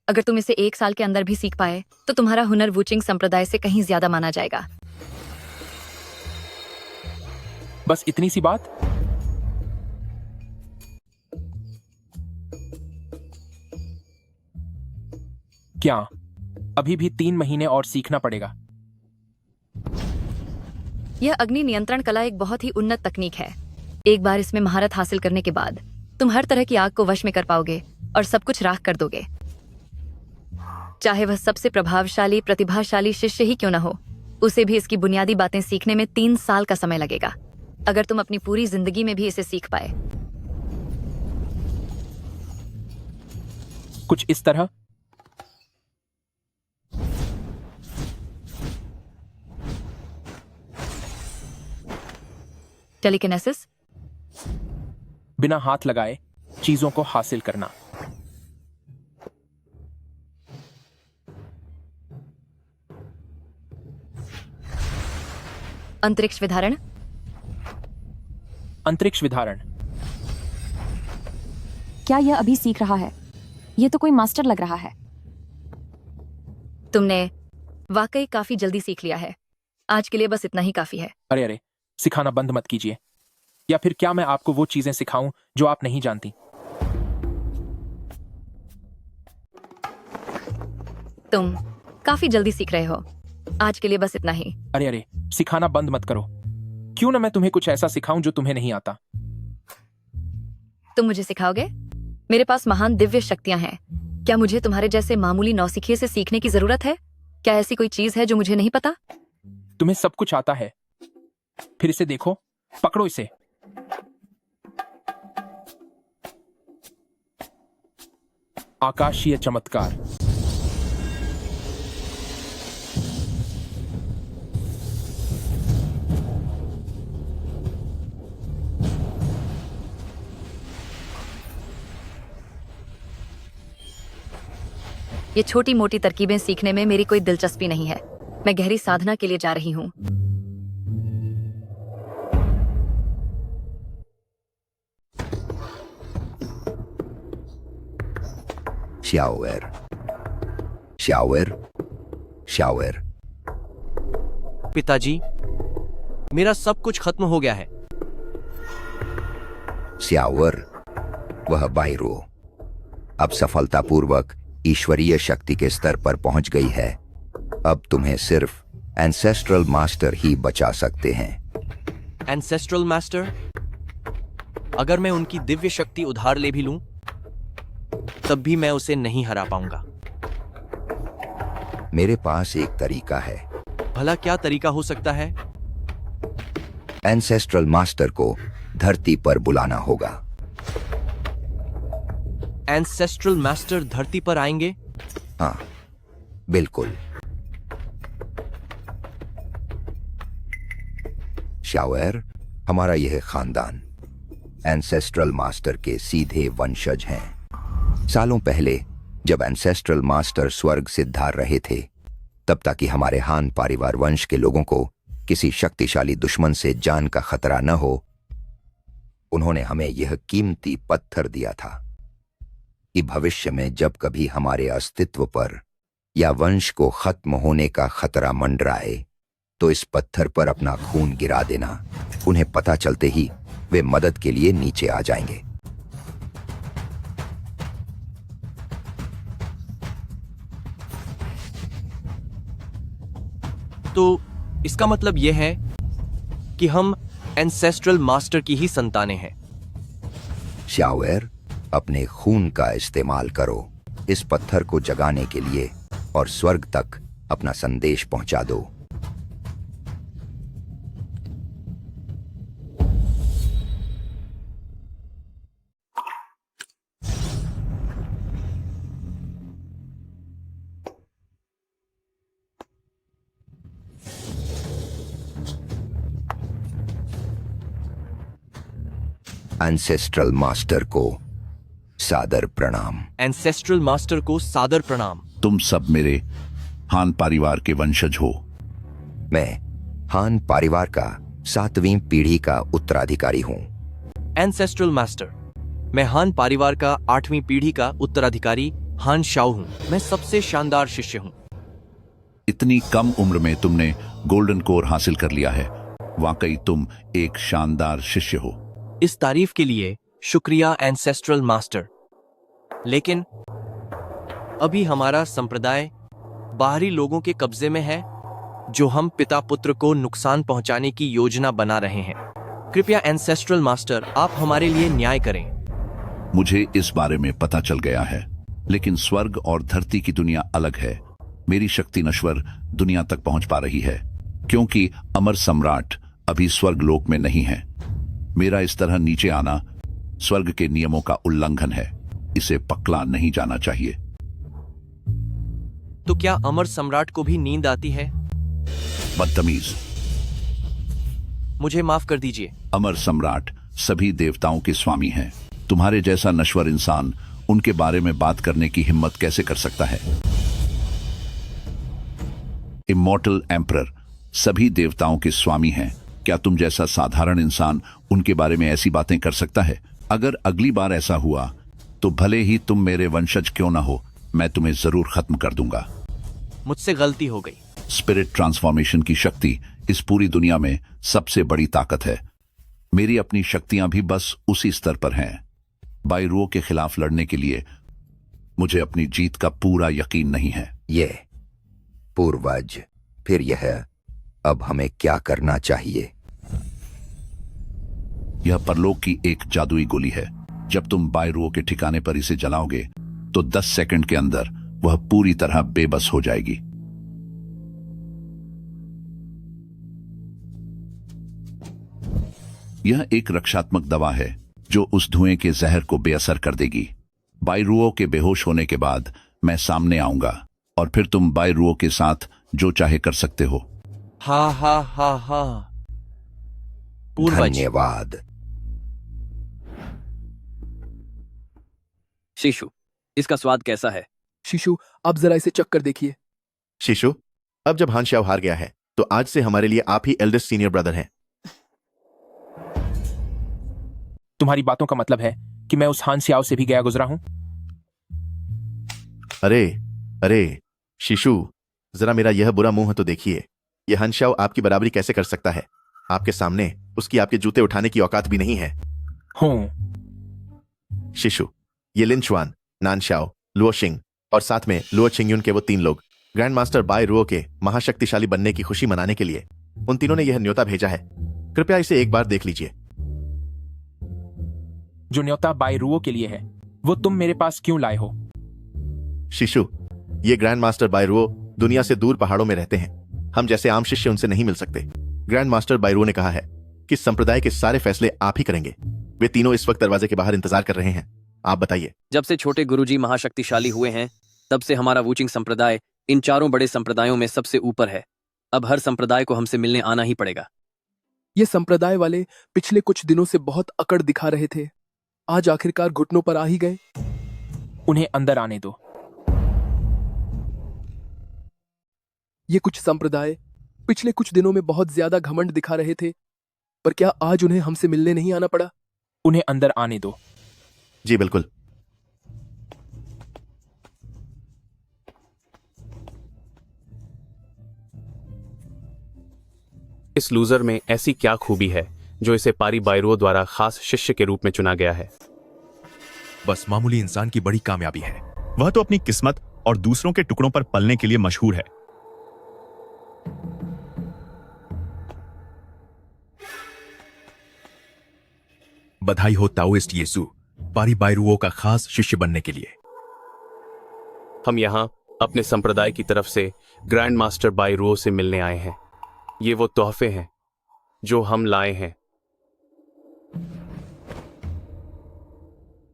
अगर तुम इसे 1 साल के अंदर भी सीख पाए तो तुम्हारा हुनर वूचिंग संप्रदाय से कहीं ज्यादा माना जाएगा। बस इतनी सी बात? क्या अभी भी 3 महीने और सीखना पड़ेगा? यह अग्नि नियंत्रण कला एक बहुत ही उन्नत तकनीक है। एक बार इसमें महारत हासिल करने के बाद तुम हर तरह की आग को वश में कर पाओगे और सब कुछ राख कर दोगे। चाहे वह सबसे प्रभावशाली प्रतिभाशाली शिष्य ही क्यों न हो, उसे भी इसकी बुनियादी बातें सीखने में 3 साल का समय लगेगा। अगर तुम अपनी पूरी जिंदगी में भी इसे सीख पाए। कुछ इस तरह? टेलीकिनेसिस? बिना हाथ लगाए चीजों को हासिल करना। अंतरिक्ष विधारण? अंतरिक्ष विधारण? क्या यह अभी सीख रहा है? यह तो कोई मास्टर लग रहा है। तुमने वाकई काफी जल्दी सीख लिया है। आज के लिए बस इतना ही काफी है। अरे, सिखाना बंद मत कीजिए। या फिर क्या मैं आपको वो चीजें सिखाऊं जो आप नहीं जानती? तुम काफी जल्दी सीख रहे हो। आज के लिए बस इतना ही। अरे, सिखाना बंद मत करो। क्यों ना मैं तुम्हें कुछ ऐसा सिखाऊं जो तुम्हें नहीं आता। तुम मुझे सिखाओगे? मेरे पास महान दिव्य शक्तियां हैं। क्या मुझे तुम्हारे जैसे मामूली नौसिखिए से सीखने की जरूरत है? क्या ऐसी कोई चीज है जो मुझे नहीं पता? तुम्हें सब कुछ आता है। फिर इसे देखो, पकड़ो इसे। आकाशीय चमत्कार। ये छोटी मोटी तरकीबें सीखने में मेरी कोई दिलचस्पी नहीं है। मैं गहरी साधना के लिए जा रही हूं। शाओएर, शाओएर, शाओएर। पिताजी, मेरा सब कुछ खत्म हो गया है। शाओएर, वह बाइरो अब सफलतापूर्वक ईश्वरीय शक्ति के स्तर पर पहुंच गई है। अब तुम्हें सिर्फ एंसेस्ट्रल मास्टर ही बचा सकते हैं। Ancestral master? अगर मैं उनकी दिव्य शक्ति उधार ले भी लूं, तब भी मैं उसे नहीं हरा पाऊंगा। मेरे पास एक तरीका है। भला क्या तरीका हो सकता है? एंसेस्ट्रल मास्टर को धरती पर बुलाना होगा। एंसेस्ट्रल मास्टर धरती पर आएंगे? हाँ, बिल्कुल। शाओएर, हमारा यह खानदान एंसेस्ट्रल मास्टर के सीधे वंशज हैं। सालों पहले जब एंसेस्ट्रल मास्टर स्वर्ग से धार रहे थे, तब तक कि हमारे हान परिवार वंश के लोगों को किसी शक्तिशाली दुश्मन से जान का खतरा न हो, उन्होंने हमें यह कीमती पत्थर दिया था कि भविष्य में जब कभी हमारे अस्तित्व पर या वंश को खत्म होने का खतरा मंडराए, तो इस पत्थर पर अपना खून गिरा देना। उन्हें पता चलते ही वे मदद के लिए नीचे आ जाएंगे। तो इसका मतलब यह है कि हम एंसेस्ट्रल मास्टर की ही संतानें हैं। शाओएर, अपने खून का इस्तेमाल करो इस पत्थर को जगाने के लिए और स्वर्ग तक अपना संदेश पहुंचा दो। एंसेस्ट्रल मास्टर को सादर प्रणाम। एंसेस्ट्रल मास्टर को सादर प्रणाम। तुम सब मेरे हान परिवार के वंशज हो। मैं हान परिवार का 7वीं पीढ़ी का उत्तराधिकारी हूँ। एंसेस्ट्रल मास्टर, मैं हान परिवार का 8वीं पीढ़ी का उत्तराधिकारी हान शाओ हूँ। मैं सबसे शानदार शिष्य हूँ। इतनी कम उम्र में तुमने गोल्डन कोर हासिल कर लिया है। वाकई तुम एक शानदार शिष्य हो। इस तारीफ के लिए शुक्रिया एंसेस्ट्रल मास्टर। लेकिन अभी हमारा संप्रदाय बाहरी लोगों के कब्जे में है, जो हम पिता पुत्र को नुकसान पहुंचाने की योजना बना रहे हैं। कृपया एंसेस्ट्रल मास्टर, आप हमारे लिए न्याय करें। मुझे इस बारे में पता चल गया है, लेकिन स्वर्ग और धरती की दुनिया अलग है। मेरी शक्ति नश्वर दुनिया तक पहुंच पा रही है, क्योंकि अमर सम्राट अभी स्वर्ग लोक में नहीं है। मेरा इस तरह नीचे आना स्वर्ग के नियमों का उल्लंघन है। इसे पकड़ा नहीं जाना चाहिए। तो क्या अमर सम्राट को भी नींद आती है? बदतमीज। मुझे माफ कर दीजिए। अमर सम्राट सभी देवताओं के स्वामी हैं। तुम्हारे जैसा नश्वर इंसान उनके बारे में बात करने की हिम्मत कैसे कर सकता है? इमॉर्टल एम्परर सभी देवताओं के स्वामी हैं। क्या तुम जैसा साधारण इंसान उनके बारे में ऐसी बातें कर सकता है? अगर अगली बार ऐसा हुआ तो भले ही तुम मेरे वंशज क्यों ना हो, मैं तुम्हें जरूर खत्म कर दूंगा। मुझसे गलती हो गई। स्पिरिट ट्रांसफॉर्मेशन की शक्ति इस पूरी दुनिया में सबसे बड़ी ताकत है। मेरी अपनी शक्तियां भी बस उसी स्तर पर हैं। बायरुओ के खिलाफ लड़ने के लिए मुझे अपनी जीत का पूरा यकीन नहीं है। ये पूर्वज, फिर यह अब हमें क्या करना चाहिए? यह परलोक की एक जादुई गोली है। जब तुम बायरुओ के ठिकाने पर इसे जलाओगे तो 10 सेकंड के अंदर वह पूरी तरह बेबस हो जाएगी। यह एक रक्षात्मक दवा है जो उस धुएं के जहर को बेअसर कर देगी। बायरुओ के बेहोश होने के बाद मैं सामने आऊंगा और फिर तुम बायरुओ के साथ जो चाहे कर सकते हो। हा हा हा हा। पूर्वज। धन्यवाद। शिशु, इसका स्वाद कैसा है? शिशु, आप जरा इसे चख कर देखिए। शिशु, अब जब हान शाओ हार गया है तो आज से हमारे लिए आप ही एल्डेस्ट सीनियर ब्रदर हैं। तुम्हारी बातों का मतलब है कि मैं उस हान श्याओ से भी गया गुजरा हूं? अरे शिशु, जरा मेरा यह बुरा मुंह तो देखिए। यह हान शाओ आपकी बराबरी कैसे कर सकता है? आपके सामने उसकी आपके जूते उठाने की औकात भी नहीं है। शिशु, ये लिन चुआन, नान शाओ, लुओ शिंग और साथ में लुओ चिंगयुन के वो 3 लोग ग्रैंड मास्टर बाय रुओ के महाशक्तिशाली बनने की खुशी मनाने के लिए उन तीनों ने यह न्योता भेजा है। कृपया इसे एक बार देख लीजिए। जो न्योता बायरुओ के लिए है वो तुम मेरे पास क्यों लाए हो? शिशु, ये ग्रैंड मास्टर बायरुओ दुनिया से दूर पहाड़ों में रहते हैं। हम जैसे आम शिष्य उनसे नहीं मिल सकते। ग्रैंड मास्टर बायरुओ ने कहा है कि संप्रदाय के सारे फैसले आप ही करेंगे। वे तीनों इस वक्त दरवाजे के बाहर इंतजार कर रहे हैं। आप बताइए। जब से छोटे गुरुजी महाशक्तिशाली हुए हैं, तब से हमारा वूचिंग संप्रदाय इन चारों बड़े संप्रदायों में सबसे ऊपर है। अब हर संप्रदाय को हमसे मिलने आना ही पड़ेगा। ये संप्रदाय वाले पिछले कुछ दिनों से बहुत अकड़ दिखा रहे थे। आज आखिरकार घुटनों पर आ ही गए। उन्हें अंदर आने दो। ये कुछ संप्रदाय पिछले कुछ दिनों में बहुत ज्यादा घमंड दिखा रहे थे, पर क्या आज उन्हें हमसे मिलने नहीं आना पड़ा? उन्हें अंदर आने दो। जी बिल्कुल। इस लूजर में ऐसी क्या खूबी है जो इसे पारी बायरो द्वारा खास शिष्य के रूप में चुना गया है? बस मामूली इंसान की बड़ी कामयाबी है। वह तो अपनी किस्मत और दूसरों के टुकड़ों पर पलने के लिए मशहूर है। बधाई हो ताओइस्ट येसु, पारी बायरुओं का खास शिष्य बनने के लिए। हम यहाँ अपने संप्रदाय की तरफ से ग्रैंड मास्टर बायरुओ से मिलने आए हैं। ये वो तोहफे हैं जो हम लाए हैं।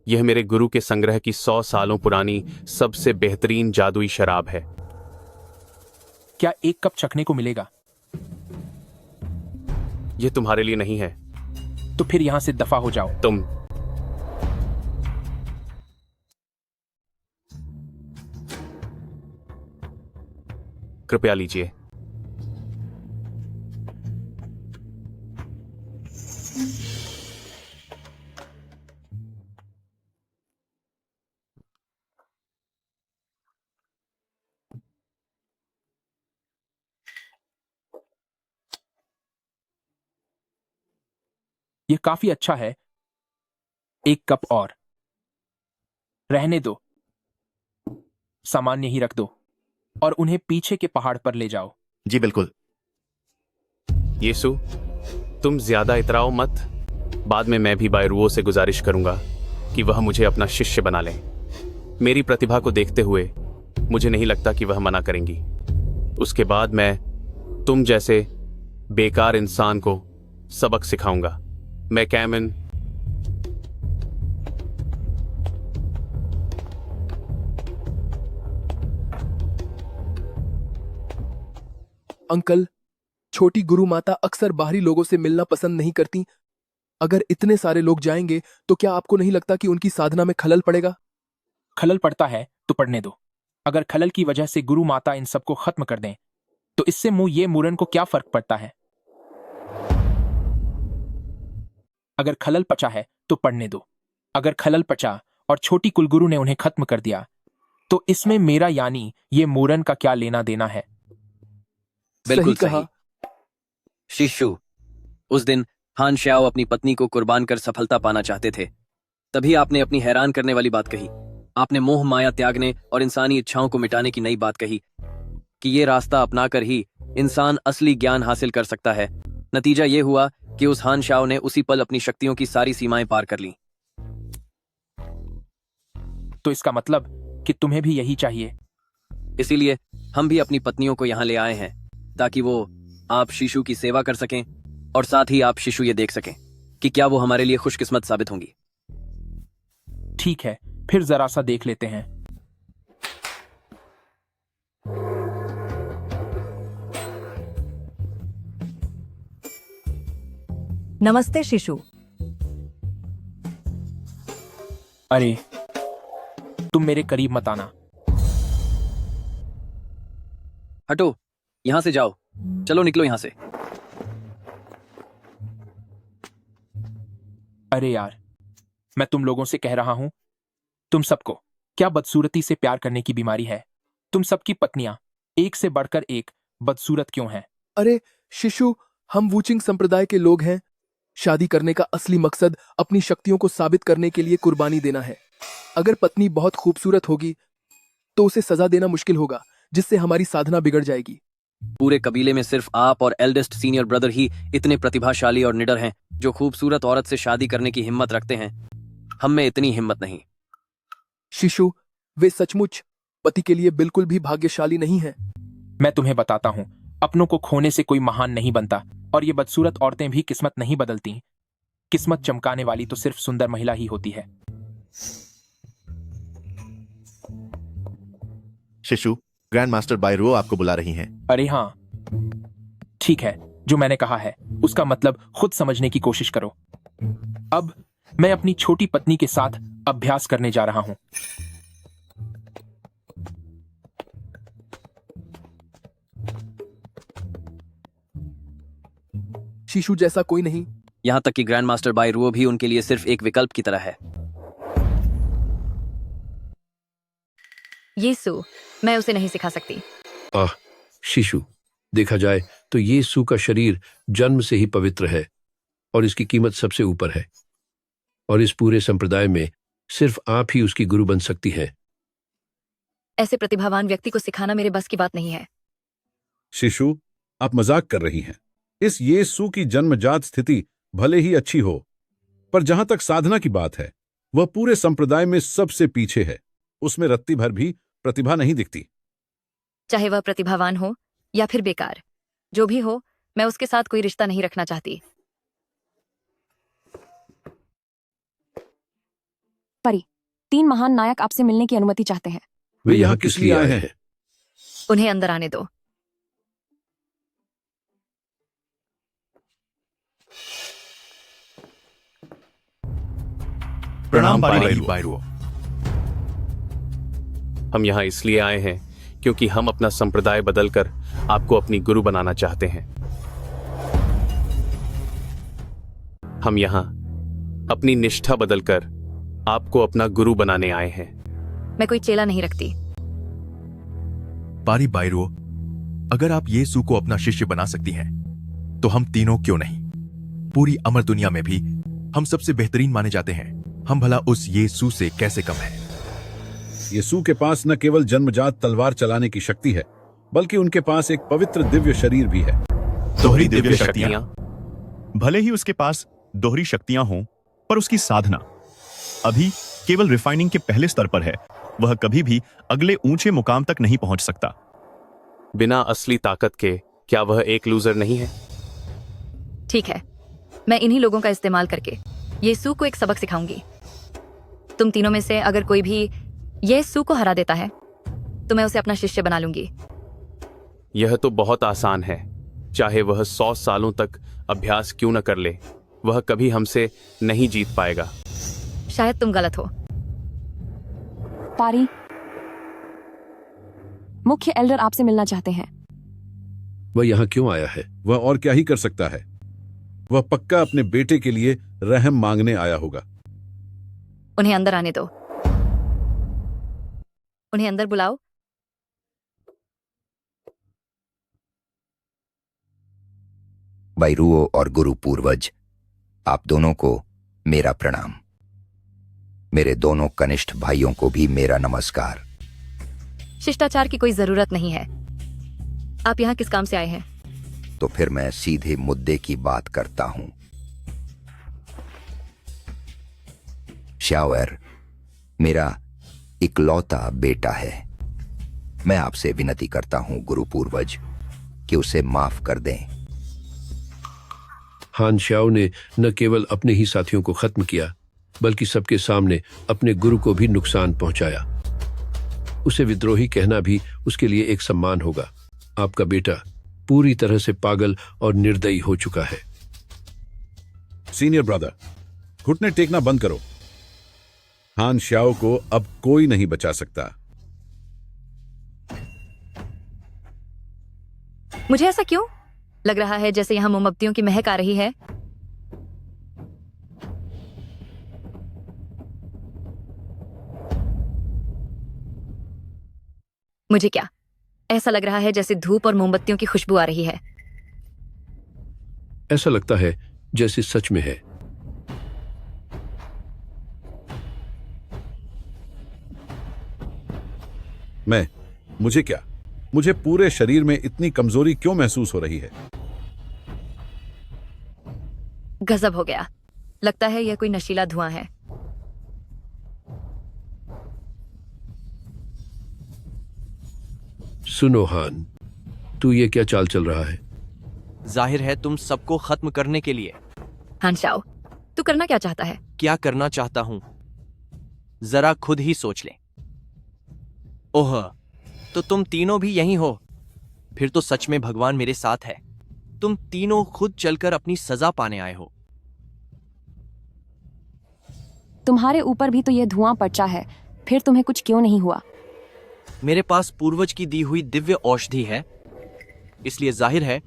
यह मेरे गुरु के संग्रह की 100 सालों पुरानी सबसे बेहतरीन जादुई शराब है। क्या एक कप चखने को मिलेगा? यह तुम्हारे लिए नहीं है। तो फिर यहां से दफा हो जाओ। तुम कृपया लीजिए। यह काफी अच्छा है। एक कप और। रहने दो। सामान यहीं रख दो और उन्हें पीछे के पहाड़ पर ले जाओ। जी बिल्कुल। येसु, तुम ज्यादा इतराओ मत। बाद में मैं भी बायरुओं से गुजारिश करूंगा कि वह मुझे अपना शिष्य बना लें। मेरी प्रतिभा को देखते हुए मुझे नहीं लगता कि वह मना करेंगी। उसके बाद मैं तुम जैसे बेकार इंसान को सबक सिखाऊंगा। मैं कैमन अंकल, छोटी गुरु माता अक्सर बाहरी लोगों से मिलना पसंद नहीं करती। अगर इतने सारे लोग जाएंगे तो क्या आपको नहीं लगता कि उनकी साधना में खलल पड़ेगा? खलल पड़ता है तो पड़ने दो। अगर खलल की वजह से गुरु माता इन सबको खत्म कर दें तो इससे ये मूरन को क्या फर्क पड़ता है? अगर खलल पचा है तो पड़ने दो। अगर खलल पचा और छोटी कुलगुरु ने उन्हें खत्म कर दिया तो इसमें मेरा यानी ये मूरन का क्या लेना देना है? बिल्कुल सही कहा। शिशु, उस दिन हान श्याओ अपनी पत्नी को कुर्बान कर सफलता पाना चाहते थे। तभी आपने अपनी हैरान करने वाली बात कही। आपने मोह माया त्यागने और इंसानी इच्छाओं को मिटाने की नई बात कही कि ये रास्ता अपनाकर ही इंसान असली ज्ञान हासिल कर सकता है। नतीजा ये हुआ कि उस हान श्याओ ने उसी पल अपनी शक्तियों की सारी सीमाएं पार कर लीं। तो इसका मतलब कि तुम्हें भी यही चाहिए। इसीलिए हम भी अपनी पत्नियों को यहाँ ले आए हैं ताकि वो आप शिशु की सेवा कर सकें और साथ ही आप शिशु ये देख सकें कि क्या वो हमारे लिए खुशकिस्मत साबित होंगी। ठीक है, फिर जरा सा देख लेते हैं। नमस्ते शिशु। अरे, तुम मेरे करीब मत आना। हटो, यहां से जाओ। चलो निकलो यहां से। अरे यार, मैं तुम लोगों से कह रहा हूं, तुम सबको क्या बदसूरती से प्यार करने की बीमारी है? तुम सबकी पत्नियां एक से बढ़कर एक बदसूरत क्यों हैं? अरे शिशु, हम वूचिंग संप्रदाय के लोग हैं। शादी करने का असली मकसद अपनी शक्तियों को साबित करने के लिए कुर्बानी देना है। अगर पत्नी बहुत खूबसूरत होगी तो उसे सजा देना मुश्किल होगा, जिससे हमारी साधना बिगड़ जाएगी। पूरे कबीले में सिर्फ आप और एल्डेस्ट सीनियर ब्रदर ही इतने प्रतिभाशाली और निडर हैं जो खूबसूरत औरत से शादी करने की हिम्मत रखते हैं। हम में इतनी हिम्मत नहीं। शिशु, वे सचमुच पति के लिए बिल्कुल भी भाग्यशाली नहीं हैं। मैं तुम्हें बताता हूं, अपनों को खोने से कोई महान नहीं बनता और ये बदसूरत औरतें भी किस्मत नहीं बदलती। किस्मत चमकाने वाली तो सिर्फ सुंदर महिला ही होती है। शिशु, ग्रैंड मास्टर बायरुओ आपको बुला रही हैं। अरे हाँ, ठीक है, जो मैंने कहा है उसका मतलब खुद समझने की कोशिश करो। अब मैं अपनी छोटी पत्नी के साथ अभ्यास करने जा रहा हूं। शिशु जैसा कोई नहीं। यहाँ तक कि ग्रैंड मास्टर बाई रुओ भी उनके लिए सिर्फ एक विकल्प की तरह है। यीशु, मैं उसे नहीं सिखा सकती। शिशु, देखा जाए तो यीशु का शरीर जन्म से ही पवित्र है और इसकी कीमत सबसे ऊपर है, और इस पूरे संप्रदाय में सिर्फ आप ही उसकी गुरु बन सकती हैं। ऐसे प्रतिभावान व्यक्ति को सिखाना मेरे बस की बात नहीं है। शिशु, आप मजाक कर रही हैं। इस यीशु की जन्मजात स्थिति भले ही अच्छी हो, पर जहां तक साधना की बात है, वह पूरे संप्रदाय में सबसे पीछे है। उसमें रत्ती भर भी प्रतिभा नहीं दिखती। चाहे वह प्रतिभावान हो या फिर बेकार, जो भी हो, मैं उसके साथ कोई रिश्ता नहीं रखना चाहती। परी, 3 महान नायक आपसे मिलने की अनुमति चाहते हैं। वे यहाँ किस लिए आए हैं? उन्हें अंदर आने दो। प्रणाम बायरो। हम यहाँ इसलिए आए हैं क्योंकि हम अपना संप्रदाय बदलकर आपको अपनी गुरु बनाना चाहते हैं। हम यहाँ अपनी निष्ठा बदलकर आपको अपना गुरु बनाने आए हैं। मैं कोई चेला नहीं रखती। पारी बायरो, अगर आप यीशु को अपना शिष्य बना सकती हैं, तो हम तीनों क्यों नहीं? पूरी अमर दुनिया में भी हम सबसे बेहतरीन माने जाते हैं। हम भला उस यीशु से कैसे कम हैं? यीशु के पास न केवल जन्मजात तलवार चलाने की शक्ति है, बल्कि उनके पास एक पवित्र दिव्य शरीर भी है। दोहरी दिव्य शक्तियां। भले ही उसके पास दोहरी शक्तियां हों, पर उसकी साधना अभी केवल रिफाइनिंग के पहले स्तर पर है। वह कभी भी अगले ऊंचे मुकाम तक नहीं पहुंच सकता। बिना असली ताकत के क्या वह एक लूजर नहीं है? ठीक है, मैं इन्हीं लोगों का इस्तेमाल करके यीशु को एक सबक सिखाऊंगी। तुम तीनों में से अगर कोई भी यीशु को हरा देता है, तो मैं उसे अपना शिष्य बना लूंगी। यह तो बहुत आसान है। चाहे वह 100 सालों तक अभ्यास क्यों न कर ले, वह कभी हमसे नहीं जीत पाएगा। शायद तुम गलत हो। पारी, मुख्य एल्डर आपसे मिलना चाहते हैं। वह यहाँ क्यों आया है? वह और क्या ही कर सकता है? वह पक्का अपने बेटे के लिए रहम मांगने आया होगा। उन्हें अंदर आने दो। उन्हें अंदर बुलाओ। बैरुओ और गुरु पूर्वज, आप दोनों को मेरा प्रणाम। मेरे दोनों कनिष्ठ भाइयों को भी मेरा नमस्कार। शिष्टाचार की कोई जरूरत नहीं है। आप यहाँ किस काम से आए हैं? तो फिर मैं सीधे मुद्दे की बात करता हूं। शाओर मेरा इकलौता बेटा है। मैं आपसे विनती करता हूं गुरु पूर्वज कि उसे माफ कर दें। हान श्याओ ने न केवल अपने ही साथियों को खत्म किया, बल्कि सबके सामने अपने गुरु को भी नुकसान पहुंचाया। उसे विद्रोही कहना भी उसके लिए एक सम्मान होगा। आपका बेटा पूरी तरह से पागल और निर्दयी हो चुका है। सीनियर ब्रदर, घुटने टेकना बंद करो। हान श्याओ को अब कोई नहीं बचा सकता। मुझे ऐसा क्यों लग रहा है जैसे यहां मोमबत्तियों की महक आ रही है? मुझे क्या ऐसा लग रहा है जैसे धूप और मोमबत्तियों की खुशबू आ रही है? ऐसा लगता है जैसे सच में है। मुझे क्या? मुझे पूरे शरीर में इतनी कमजोरी क्यों महसूस हो रही है? गजब हो गया। लगता है यह कोई नशीला धुआं है। सुनो हान, तू ये क्या चाल चल रहा है? जाहिर है तुम सबको खत्म करने के लिए। हान शाओ, तू करना क्या चाहता है? क्या करना चाहता हूं, जरा खुद ही सोच ले। ओह, तो तुम तीनों भी यहीं हो। फिर तो सच में भगवान मेरे साथ है। तुम तीनों खुद चलकर अपनी सजा पाने आए हो। तुम्हारे ऊपर भी तो यह धुआं पर्चा है, फिर तुम्हें कुछ क्यों नहीं हुआ? मेरे पास पूर्वज की दी हुई दिव्य औषधि है, इसलिए जाहिर है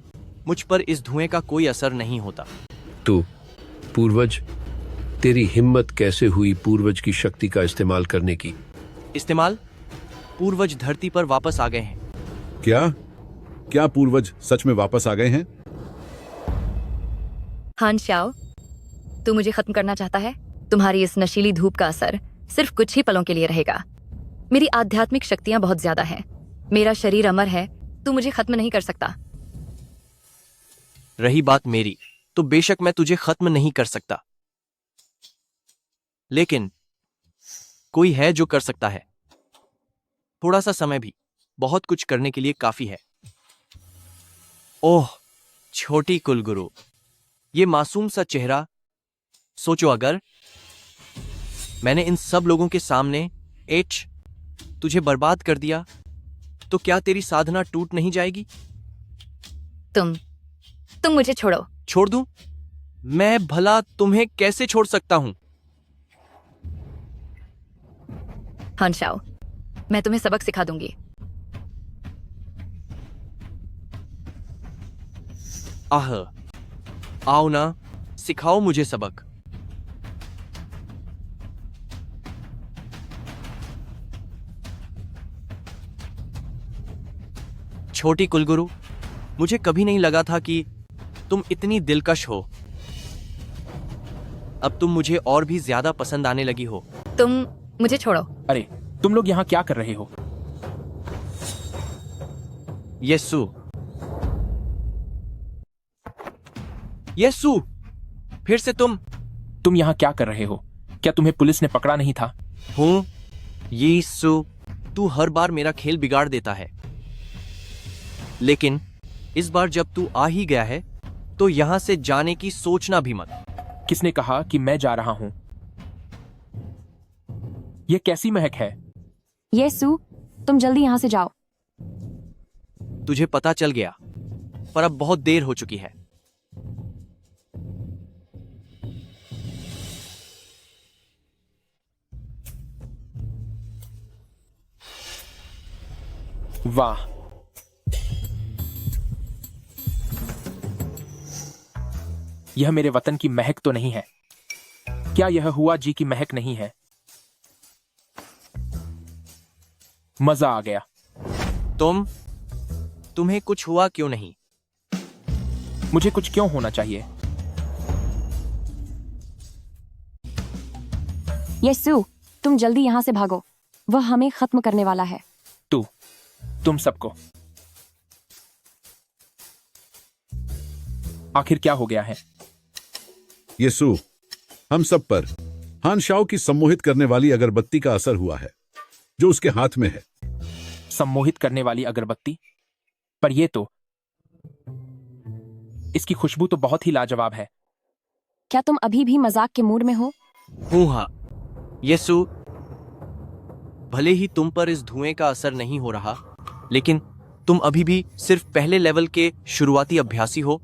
मुझ पर इस धुएं का कोई असर नहीं होता। तो पूर्वज, तेरी हिम्मत कैसे हुई पूर्वज की शक्ति का इस्तेमाल करने की? इस्तेमाल? पूर्वज धरती पर वापस आ गए हैं। क्या क्या पूर्वज सच में वापस आ गए हैं? हान श्याओ, तू मुझे खत्म करना चाहता है? तुम्हारी इस नशीली धूप का असर सिर्फ कुछ ही पलों के लिए रहेगा। मेरी आध्यात्मिक शक्तियां बहुत ज्यादा हैं। मेरा शरीर अमर है, तू मुझे खत्म नहीं कर सकता। रही बात मेरी, तो बेशक मैं तुझे खत्म नहीं कर सकता, लेकिन कोई है जो कर सकता है। थोड़ा सा समय भी बहुत कुछ करने के लिए काफी है। ओह छोटी कुलगुरु, ये मासूम सा चेहरा। सोचो, अगर मैंने इन सब लोगों के सामने तुझे बर्बाद कर दिया तो क्या तेरी साधना टूट नहीं जाएगी? तुम मुझे छोड़ो। छोड़ दूं? मैं भला तुम्हें कैसे छोड़ सकता हूं? हान श्याओ, मैं तुम्हें सबक सिखा दूंगी। आह, आओ ना, सिखाओ मुझे सबक। छोटी कुलगुरु, मुझे कभी नहीं लगा था कि तुम इतनी दिलकश हो। अब तुम मुझे और भी ज्यादा पसंद आने लगी हो। तुम मुझे छोड़ो। अरे, तुम लोग यहाँ क्या कर रहे हो? येसु, येसु, फिर से तुम यहाँ क्या कर रहे हो? क्या तुम्हें पुलिस ने पकड़ा नहीं था? हूं येसु, तू हर बार मेरा खेल बिगाड़ देता है, लेकिन इस बार जब तू आ ही गया है तो यहां से जाने की सोचना भी मत। किसने कहा कि मैं जा रहा हूं? यह कैसी महक है? येसु, तुम जल्दी यहां से जाओ। तुझे पता चल गया, पर अब बहुत देर हो चुकी है। वाह, यह मेरे वतन की महक तो नहीं है? क्या यह हुआ जी की महक नहीं है? मजा आ गया। तुम्हें कुछ हुआ क्यों नहीं? मुझे कुछ क्यों होना चाहिए? येसु, तुम जल्दी यहां से भागो, वह हमें खत्म करने वाला है। तुम सबको आखिर क्या हो गया है? येसु, हम सब पर हान शाओ की सम्मोहित करने वाली अगरबत्ती का असर हुआ है जो उसके हाथ में है। सम्मोहित करने वाली अगरबत्ती? पर यह तो, इसकी खुशबू तो बहुत ही लाजवाब है। क्या तुम अभी भी मजाक के मूड में हो? हाँ येसु, भले ही तुम पर इस धुएं का असर नहीं हो रहा, लेकिन तुम अभी भी सिर्फ पहले लेवल के शुरुआती अभ्यासी हो।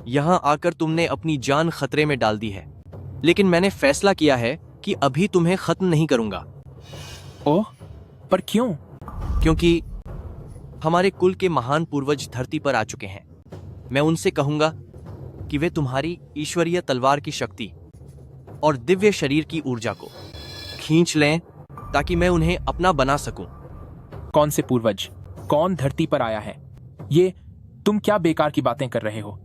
यहां आकर तुमने अपनी जान खतरे में डाल दी है, लेकिन मैंने फैसला किया है कि अभी तुम्हें खत्म नहीं करूंगा। ओह, पर क्यों? क्योंकि हमारे कुल के महान पूर्वज धरती पर आ चुके हैं। मैं उनसे कहूंगा कि वे तुम्हारी ईश्वरीय तलवार की शक्ति और दिव्य शरीर की ऊर्जा को खींच लें ताकि मैं उन्हें अपना बना सकूं। कौन से पूर्वज? कौन धरती पर आया है? ये तुम क्या बेकार की बातें कर रहे हो?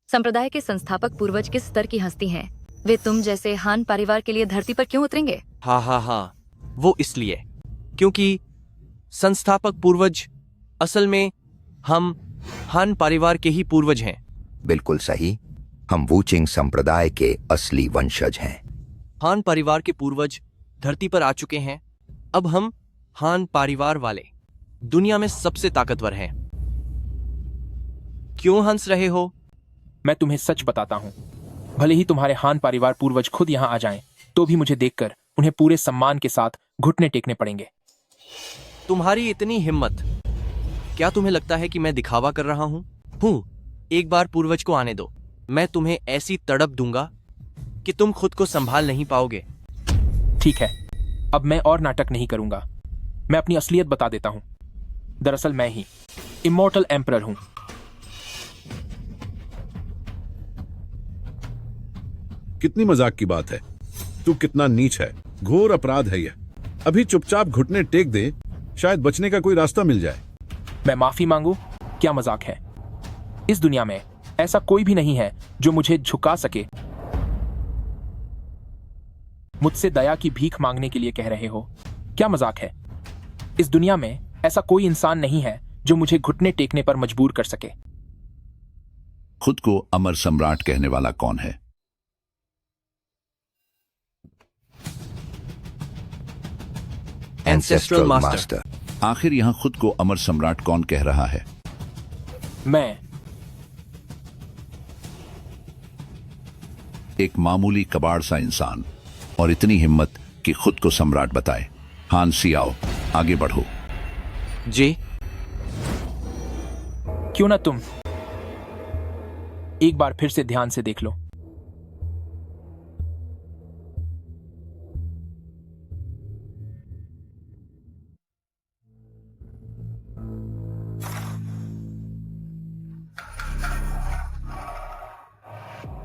संप्रदाय के संस्थापक पूर्वज किस स्तर की हस्ती हैं? वे तुम जैसे हान परिवार के लिए धरती पर क्यों उतरेंगे? हाँ, वो इसलिए क्योंकि संस्थापक पूर्वज असल में हम हान परिवार के ही पूर्वज हैं। बिल्कुल सही, हम वूचिंग संप्रदाय के असली वंशज हैं। हान परिवार के पूर्वज धरती पर आ चुके हैं। अब हम हान परिवार वाले दुनिया में सबसे ताकतवर हैं। क्यों हंस रहे हो? मैं तुम्हें सच बताता हूं, भले ही तुम्हारे हान परिवार पूर्वज खुद यहां आ जाएं, तो भी मुझे देखकर उन्हें पूरे सम्मान के साथ घुटने टेकने पड़ेंगे। तुम्हारी इतनी हिम्मत! क्या तुम्हें लगता है कि मैं दिखावा कर रहा हूं? एक बार पूर्वज को आने दो, मैं तुम्हें ऐसी तड़प दूंगा कि तुम खुद को संभाल नहीं पाओगे। ठीक है, अब मैं और नाटक नहीं करूंगा। मैं अपनी असलियत बता देता हूं। दरअसल मैं ही इमोर्टल एम्परर हूं। कितनी मजाक की बात है। तू कितना नीच है, घोर अपराध है यह। अभी चुपचाप घुटने टेक दे, शायद बचने का कोई रास्ता मिल जाए। मैं माफी मांगू? क्या मजाक है? इस दुनिया में ऐसा कोई भी नहीं है जो मुझे झुका सके। मुझसे दया की भीख मांगने के लिए कह रहे हो? क्या मजाक है? इस दुनिया में ऐसा कोई इंसान नहीं है जो मुझे घुटने टेकने पर मजबूर कर सके। खुद को अमर सम्राट कहने वाला कौन है? Ancestral master. आखिर यहां खुद को अमर सम्राट कौन कह रहा है? मैं। एक मामूली कबाड़ सा इंसान, और इतनी हिम्मत कि खुद को सम्राट बताए। हान सियाओ, आगे बढ़ो। जी। क्यों ना तुम एक बार फिर से ध्यान से देख लो।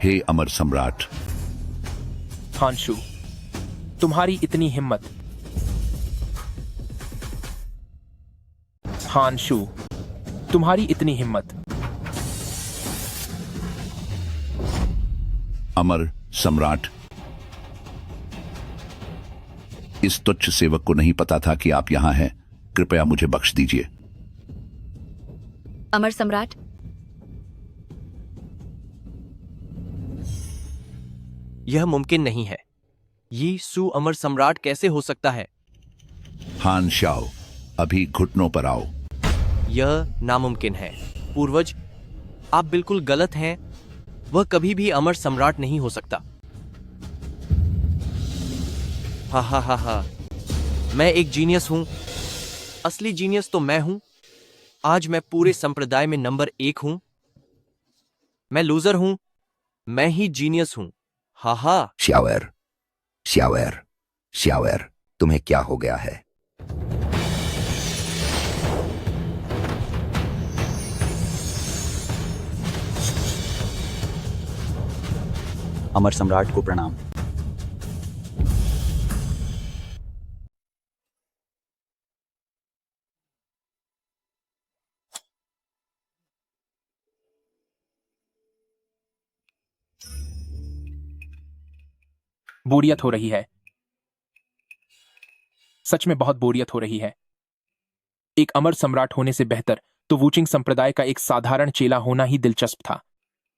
हे अमर सम्राट। हानशू, तुम्हारी इतनी हिम्मत। हानशू, तुम्हारी इतनी हिम्मत। अमर सम्राट, इस तुच्छ सेवक को नहीं पता था कि आप यहां हैं। कृपया मुझे बख्श दीजिए। अमर सम्राट, यह मुमकिन नहीं है। ये सु अमर सम्राट कैसे हो सकता है? हान शाओ, अभी घुटनों पर आओ। यह नामुमकिन है। पूर्वज, आप बिल्कुल गलत हैं। वह कभी भी अमर सम्राट नहीं हो सकता। हा हा हा हा, मैं एक जीनियस हूं। असली जीनियस तो मैं हूं। आज मैं पूरे संप्रदाय में नंबर 1 हूं। मैं लूजर हूं। मैं ही जीनियस हूं। हा हा। श्यावर, श्यावर, श्यावर, तुम्हें क्या हो गया है? अमर सम्राट को प्रणाम। बोरियत हो रही है। सच में बहुत बोरियत हो रही है। एक अमर सम्राट होने से बेहतर तो वूचिंग संप्रदाय का एक साधारण चेला होना ही दिलचस्प था।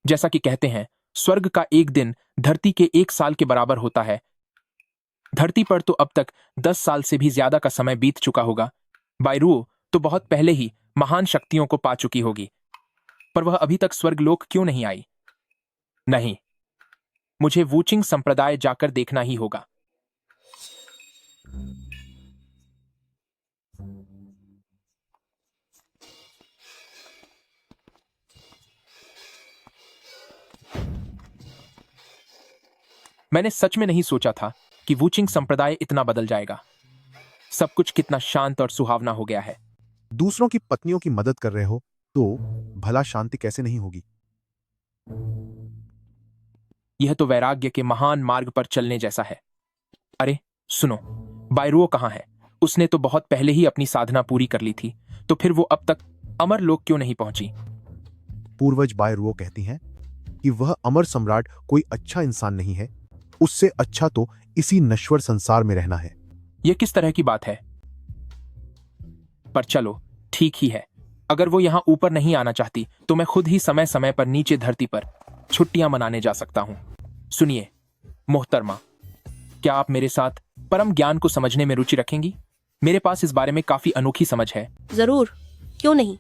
जैसा कि कहते हैं, स्वर्ग का एक दिन धरती के 1 साल के बराबर होता है। धरती पर तो अब तक 10 साल से भी ज्यादा का समय बीत चुका होगा। बायरुओ तो बहुत पहले ही महान शक्तियों को पा चुकी होगी, पर वह अभी तक स्वर्गलोक क्यों नहीं आई? नहीं, मुझे वूचिंग संप्रदाय जाकर देखना ही होगा। मैंने सच में नहीं सोचा था कि वूचिंग संप्रदाय इतना बदल जाएगा। सब कुछ कितना शांत और सुहावना हो गया है। दूसरों की पत्नियों की मदद कर रहे हो तो भला शांति कैसे नहीं होगी? यह तो वैराग्य के महान मार्ग पर चलने जैसा है। अरे सुनो, बायरुओ कहाँ है? उसने तो बहुत पहले ही अपनी साधना पूरी कर ली थी, तो फिर वो अब तक अमर लोक क्यों नहीं पहुंची? पूर्वज बायरुओ कहती हैं कि वह अमर सम्राट कोई अच्छा इंसान नहीं है। उससे अच्छा तो इसी नश्वर संसार में रहना है। यह किस तरह की बात है? पर चलो, ठीक ही है। अगर वो यहां ऊपर नहीं आना चाहती तो मैं खुद ही समय समय पर नीचे धरती पर छुट्टियां मनाने जा सकता हूं। सुनिए मोहतरमा, क्या आप मेरे साथ परम ज्ञान को समझने में रुचि रखेंगी? मेरे पास इस बारे में काफी अनोखी समझ है। जरूर, क्यों नहीं।